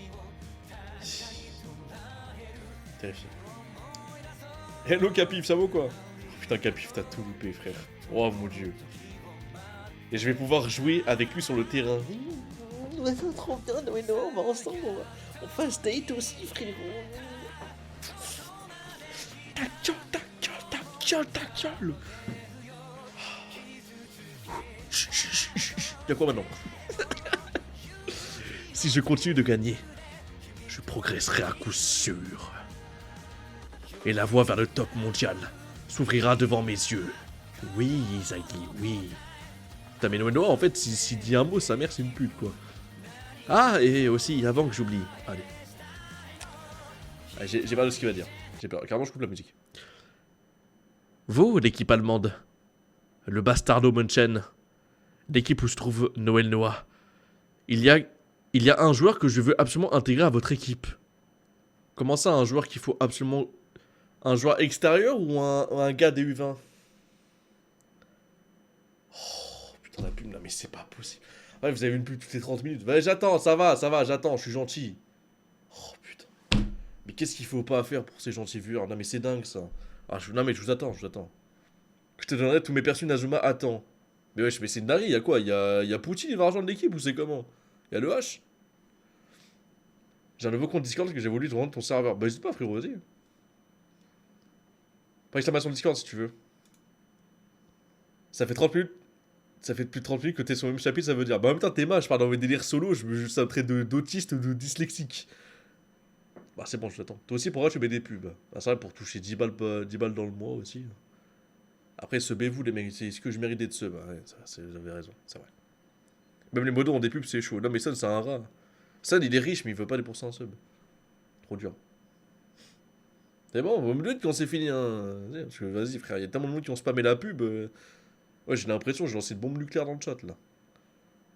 Terrifié. Hello, Capif, ça va ou quoi? Oh, putain, Capif, t'as tout loupé, frère. Oh, mon dieu. Et je vais pouvoir jouer avec lui sur le terrain. Ouais, c'est trop bien, Noël Noah, on va ensemble, on fasse date aussi, frérot. Ta gueule. Y'a quoi maintenant? Si je continue de gagner, je progresserai à coup sûr. Et la voie vers le top mondial s'ouvrira devant mes yeux. Oui, Isagi, oui. Putain, mais Noël Noah, en fait, s'il dit un mot, sa mère, c'est une pute, quoi. Ah, et aussi, avant que j'oublie. Allez. J'ai peur de ce qu'il va dire. J'ai peur. Carrément, je coupe la musique. Vous, l'équipe allemande, le Bastardo München, l'équipe où se trouve Noël Noah, il y a un joueur que je veux absolument intégrer à votre équipe. Comment ça, un joueur qu'il faut absolument... Un joueur extérieur ou un gars des U20? Oh, putain, la pub, là, mais c'est pas possible. Ouais, vous avez une pub toutes les 30 minutes. Bah, j'attends, ça va, j'attends, je suis gentil. Oh, putain. Mais qu'est-ce qu'il faut pas faire pour ces gentils viewers? Non, mais c'est dingue, ça. Non, mais je vous attends, Je te donnerai tous mes perçus, Nazuma, attends. Mais wesh, mais c'est une dinguerie, y'a quoi? Y'a Poutine, il va rejoindre l'équipe ou c'est comment? Y'a le H? J'ai un nouveau compte Discord que j'ai voulu te rendre ton serveur. Bah, n'hésite pas, frérot, vas-y. Pas exclamation Discord si tu veux. Ça fait 30 minutes. Ça fait plus de 30 minutes que t'es sur le même chapitre, ça veut dire. Bah, en même temps, t'es mal, je pars dans mes délires solo, ça me traite d'autiste ou de dyslexique. Bah, c'est bon, je l'attends. Toi aussi, pourquoi tu mets des pubs? Bah, ça va pour toucher 10 balles dans le mois aussi. Après, subez-vous, les mecs. Est-ce que je mérite d'être sub? Bah, ouais, vous avez raison, c'est vrai. Même les modos ont des pubs, c'est chaud. Non, mais Sun, c'est un rat. Sun, il est riche, mais il veut pas des pourcents sub. Trop dur. C'est bon, vous me le dites quand c'est fini, hein. Parce que vas-y, frère, il y a tellement de monde qui ont spammé la pub. Ouais, j'ai l'impression que j'ai lancé une bombe nucléaire dans le chat, là.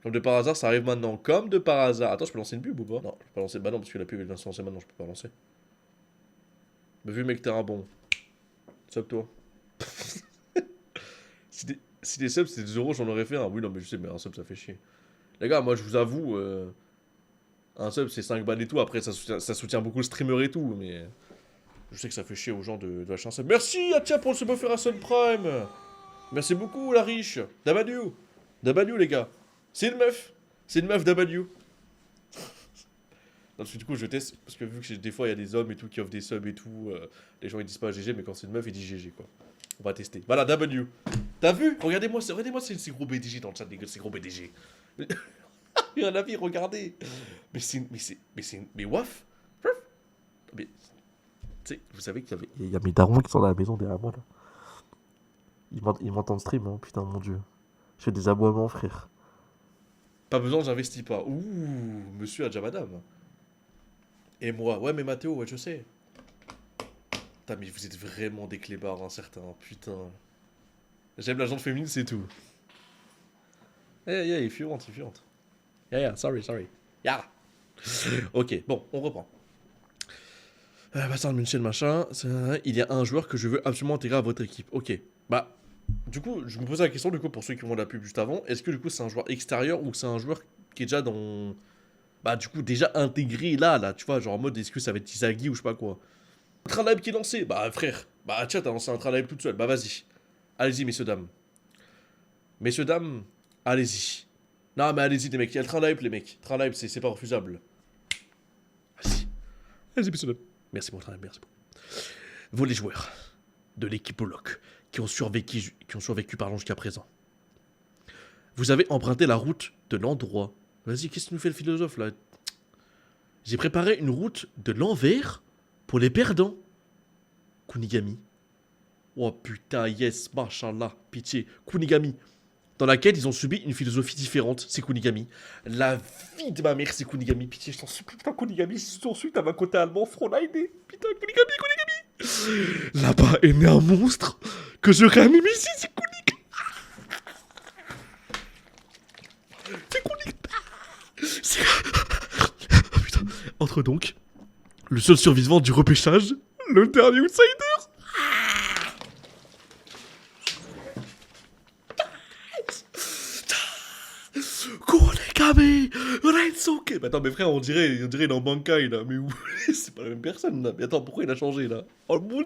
Comme de par hasard, ça arrive maintenant. Comme de par hasard. Attends, je peux lancer une pub ou pas? Non, je peux pas lancer. Bah non, parce que la pub, elle vient de se lancer maintenant, je peux pas lancer. Mais vu, mec, t'es un bon. Sub, toi. Si des subs, c'était 2 euros, j'en aurais fait un. Oui, non, mais je sais, mais un sub, ça fait chier. Les gars, moi, je vous avoue, un sub, c'est 5 balles et tout. Après, ça soutient beaucoup le streamer et tout, mais... Je sais que ça fait chier aux gens de lâcher un sub. Merci, Atia, pour le sub offert à Sun Prime. Merci beaucoup, la riche. W. W, les gars. C'est une meuf. C'est une meuf W. Non, parce que du coup, je teste. Parce que vu que des fois, il y a des hommes et tout qui offrent des subs et tout. Les gens, ils disent pas GG, mais quand c'est une meuf, ils disent GG, quoi. On va tester. Voilà, W. T'as vu? Regardez-moi ces gros BDG dans le chat, les gars, ces gros BDG. Il y a un avis, regardez. Mais waf. Mais... Tu sais, vous savez qu'il y a mes darons qui sont dans la maison derrière moi, là. Ils m'entendent stream, hein, putain, mon dieu. Je fais des aboiements, frère. Pas besoin, j'investis pas. Ouh, monsieur a madame. Et moi, ouais, mais Mathéo, ouais, je sais. Putain, mais vous êtes vraiment des clébards, hein, certains, putain. J'aime la gente féminine, c'est tout. Yeah, if you want. Yeah, sorry. Yeah. Ok, bon, on reprend. Bastard München, machin. Il y a un joueur que je veux absolument intégrer à votre équipe. Ok. Bah, du coup, je me posais la question, du coup, pour ceux qui vont de la pub juste avant. Est-ce que, du coup, c'est un joueur extérieur ou c'est un joueur qui est déjà dans... Bah, du coup, déjà intégré là, tu vois, genre en mode, est-ce que ça va être Isagi ou je sais pas quoi. Un train live qui est lancé. Bah, frère. Bah, tiens, t'as lancé un train live toute seule. Bah, vas-y. Allez-y, messieurs, dames. Messieurs, dames, allez-y. Non, mais allez-y, les mecs. Il y a le train live, les mecs. Train live, c'est pas refusable. Vas-y. Allez-y, messieurs, dames. Merci pour le travail, merci beaucoup. Vous les joueurs de l'équipe Oloc qui ont survécu jusqu'à présent. Vous avez emprunté la route de l'endroit. Vas-y, qu'est-ce que nous fait le philosophe là? J'ai préparé une route de l'envers pour les perdants. Kunigami. Oh putain, yes, machallah, pitié. Kunigami. Dans laquelle ils ont subi une philosophie différente, c'est Kunigami. La vie de ma mère, c'est Kunigami. Pitié, je t'en supplie, putain, Kunigami, si tu t'en suis, t'as un côté allemand, Fräulein. Putain, Kunigami. Là-bas est né un monstre que je réanime ici, c'est Kunig. C'est Kunig. C'est... Oh, putain. Entre donc le seul survivant du repêchage, le dernier outsider. Kunigami Rensuke. Mais attends, mais frère, on dirait dans Bankai là, mais où? C'est pas la même personne là. Mais attends, pourquoi il a changé là? Oh le monde.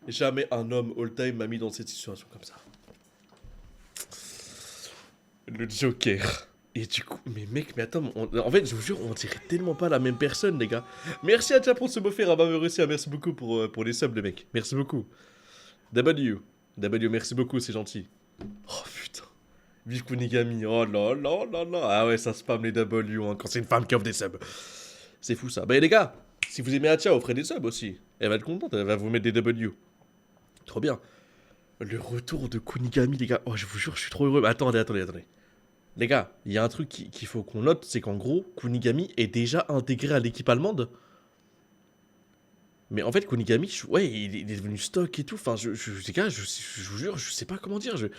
Jamais un homme all-time m'a mis dans cette situation comme ça. Le Joker. Et du coup, mais mec, mais attends, en fait, je vous jure, on dirait tellement pas la même personne, les gars. Merci à toi pour ce beau faire, Réussi, merci beaucoup pour les subs, les mecs. Merci beaucoup. W, merci beaucoup, c'est gentil. Oh putain. Vive Kunigami, oh là là là là. Ah ouais, ça spam les W hein, quand c'est une femme qui offre des subs. C'est fou ça. Bah les gars, si vous aimez Atia, offrez des subs aussi. Elle va être contente, elle va vous mettre des W. Trop bien. Le retour de Kunigami, les gars. Oh, je vous jure, je suis trop heureux. Attendez. Les gars, il y a un truc qu'il faut qu'on note, c'est qu'en gros, Kunigami est déjà intégré à l'équipe allemande. Mais en fait, Kunigami, ouais, il est devenu stock et tout. Enfin, les gars, je vous jure, je sais pas comment dire. J'ai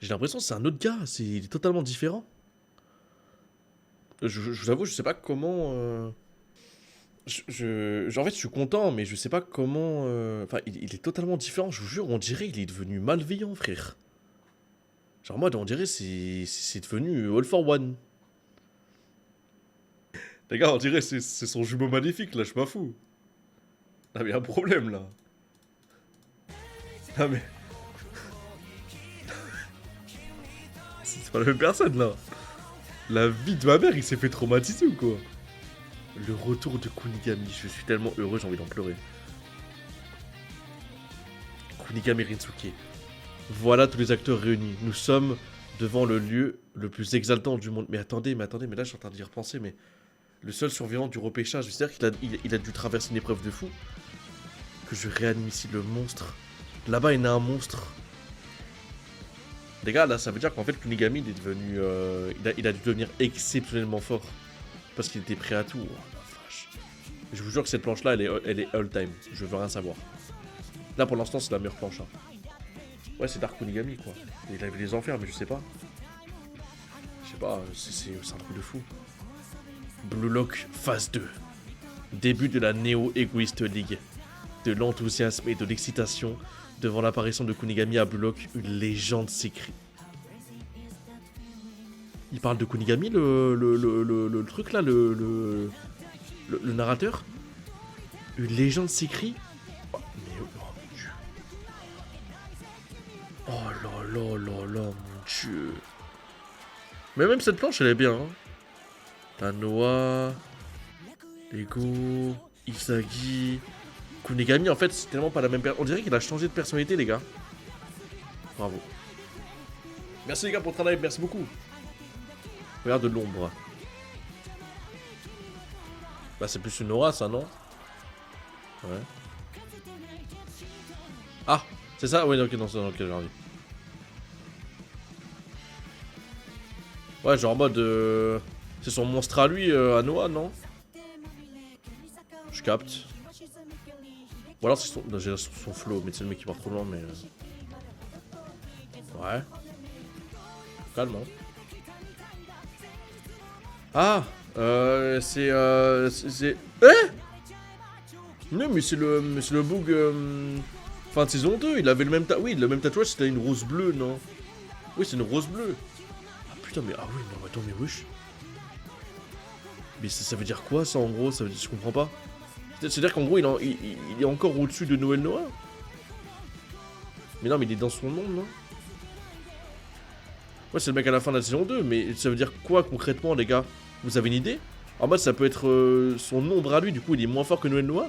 l'impression que c'est un autre gars. Il est totalement différent. Je vous avoue, je sais pas comment... en fait, je suis content, mais je sais pas comment... Enfin, il est totalement différent, je vous jure. On dirait il est devenu malveillant, frère. Genre, en mode, on dirait c'est devenu all for one. Les gars, on dirait c'est son jumeau maléfique, là, je m'en fous. Ah, mais y a un problème, là. Ah, mais... c'est pas la même personne, là. La vie de ma mère, il s'est fait traumatiser ou quoi? Le retour de Kunigami, je suis tellement heureux, j'ai envie d'en pleurer. Kunigami Rinsuke. Voilà tous les acteurs réunis. Nous sommes devant le lieu le plus exaltant du monde. Mais attendez, mais là je suis en train d'y repenser, mais... Le seul survivant du repêchage, c'est-à-dire qu'il a dû traverser une épreuve de fou. Que je réanime ici le monstre. Là-bas, il y a un monstre. Les gars, là, ça veut dire qu'en fait, Kunigami, il est devenu... il a dû devenir exceptionnellement fort. Parce qu'il était prêt à tout. Oh la vache. Je vous jure que cette planche-là, elle est all-time. Je veux rien savoir. Là, pour l'instant, c'est la meilleure planche. Hein. Ouais, c'est Dark Kunigami, quoi. Il avait les enfers, mais je sais pas. Je sais pas, c'est un truc de fou. Blue Lock phase 2. Début de la Neo Egoist League. De l'enthousiasme et de l'excitation devant l'apparition de Kunigami à Blue Lock, une légende s'écrit. Il parle de Kunigami, le truc là, le narrateur. Une légende s'écrit. Oh, mais oh mon dieu. Oh là, mon dieu. Mais même cette planche, elle est bien. Hein. Tanoa, Lego, Isagi, Kunigami, en fait, c'est tellement pas la même personne. On dirait qu'il a changé de personnalité, les gars. Bravo. Merci, les gars, pour le travail. Merci beaucoup. Regarde de l'ombre. Bah, c'est plus une aura, ça, non? Ouais. Ah, c'est ça? Ouais, ok, non, c'est dans lequel j'ai envie. Ouais, genre en mode... C'est son monstre à lui, à Noah, non? Je capte. Ou alors c'est son flow, mais c'est le mec qui part trop loin, mais... Ouais. Calme, hein. Ah c'est... Non, mais c'est le bug... Fin de saison 2, il avait le même tatouage. Oui, le même tatouage, c'était une rose bleue, non? Oui, c'est une rose bleue. Ah putain, mais... Ah oui, non, attends, mais wesh. Mais ça veut dire quoi, ça, en gros? Ça veut dire... Je comprends pas. C'est-à-dire qu'en gros, il est encore au-dessus de Noël Noah? Mais non, mais il est dans son monde, non? Ouais, c'est le mec à la fin de la saison 2, mais ça veut dire quoi, concrètement, les gars? Vous avez une idée? En mode, ça peut être son ombre à lui, du coup, il est moins fort que Noël Noah?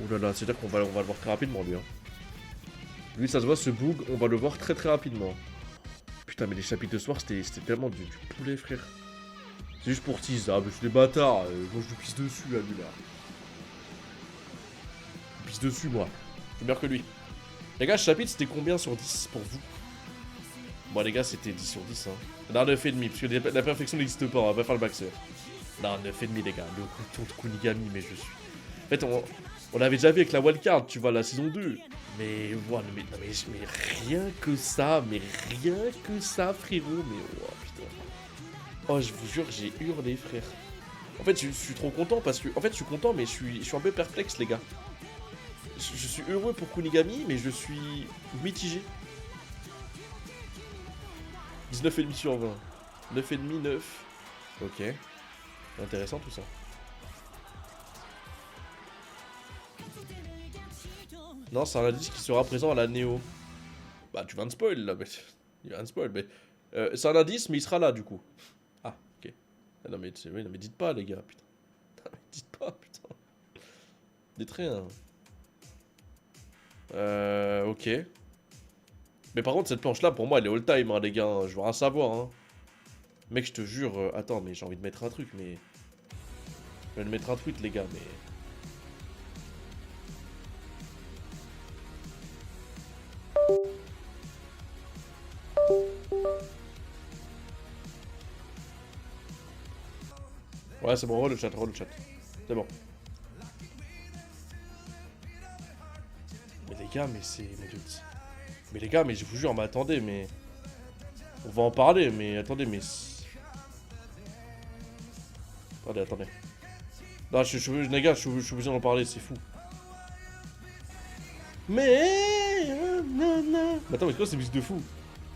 Oh là là, c'est-à-dire qu'on va le voir très rapidement, lui, hein. Lui, ça se voit, ce bug, on va le voir très rapidement. Putain, mais les chapitres de soir, c'était tellement du poulet, frère. C'est juste pour tease, ah mais je suis des bâtards, moi je lui pisse dessus à lui là. Je pisse dessus moi, je suis meilleur que lui. Les gars, ce chapitre c'était combien sur 10 pour vous? Bon les gars, c'était 10 sur 10 hein. On a 9,5 parce que la perfection n'existe pas, on va pas faire le maxeur. Non, 9,5 les gars, le retour de Kunigami, mais je suis... En fait, on l'avait déjà vu avec la wildcard, tu vois, la saison 2. Mais, voilà, mais rien que ça, frérot, mais oh putain. Oh, je vous jure, j'ai hurlé, frère. En fait, je suis trop content parce que... En fait, je suis content, mais je suis un peu perplexe, les gars. Je suis heureux pour Kunigami, mais je suis mitigé. 19,5 sur 20. 9,5, 9. Ok. Intéressant tout ça. Non, c'est un indice qui sera présent à la Néo. Bah, tu viens de spoil là, mais. Il vient de spoil, mais. C'est un indice, mais il sera là du coup. Ah, ok. Ah, non, mais, oui, non, mais dites pas, les gars, putain. Non, mais dites pas, putain. Dites rien. Ok. Mais par contre, cette planche-là, pour moi, elle est all-time, hein, les gars. Je veux rien savoir, hein. Mec, je te jure. Attends, mais j'ai envie de mettre un truc, mais. Je vais de mettre un tweet, les gars, mais. Ouais, c'est bon, re le chat. C'est bon. Mais les gars, mais c'est... Mais les gars, mais je vous jure, mais attendez, mais... On va en parler, mais attendez, mais... Attendez. Non, les gars, je suis obligé d'en parler, c'est fou. Mais... Mais attends, mais c'est quoi ces musiques de fou?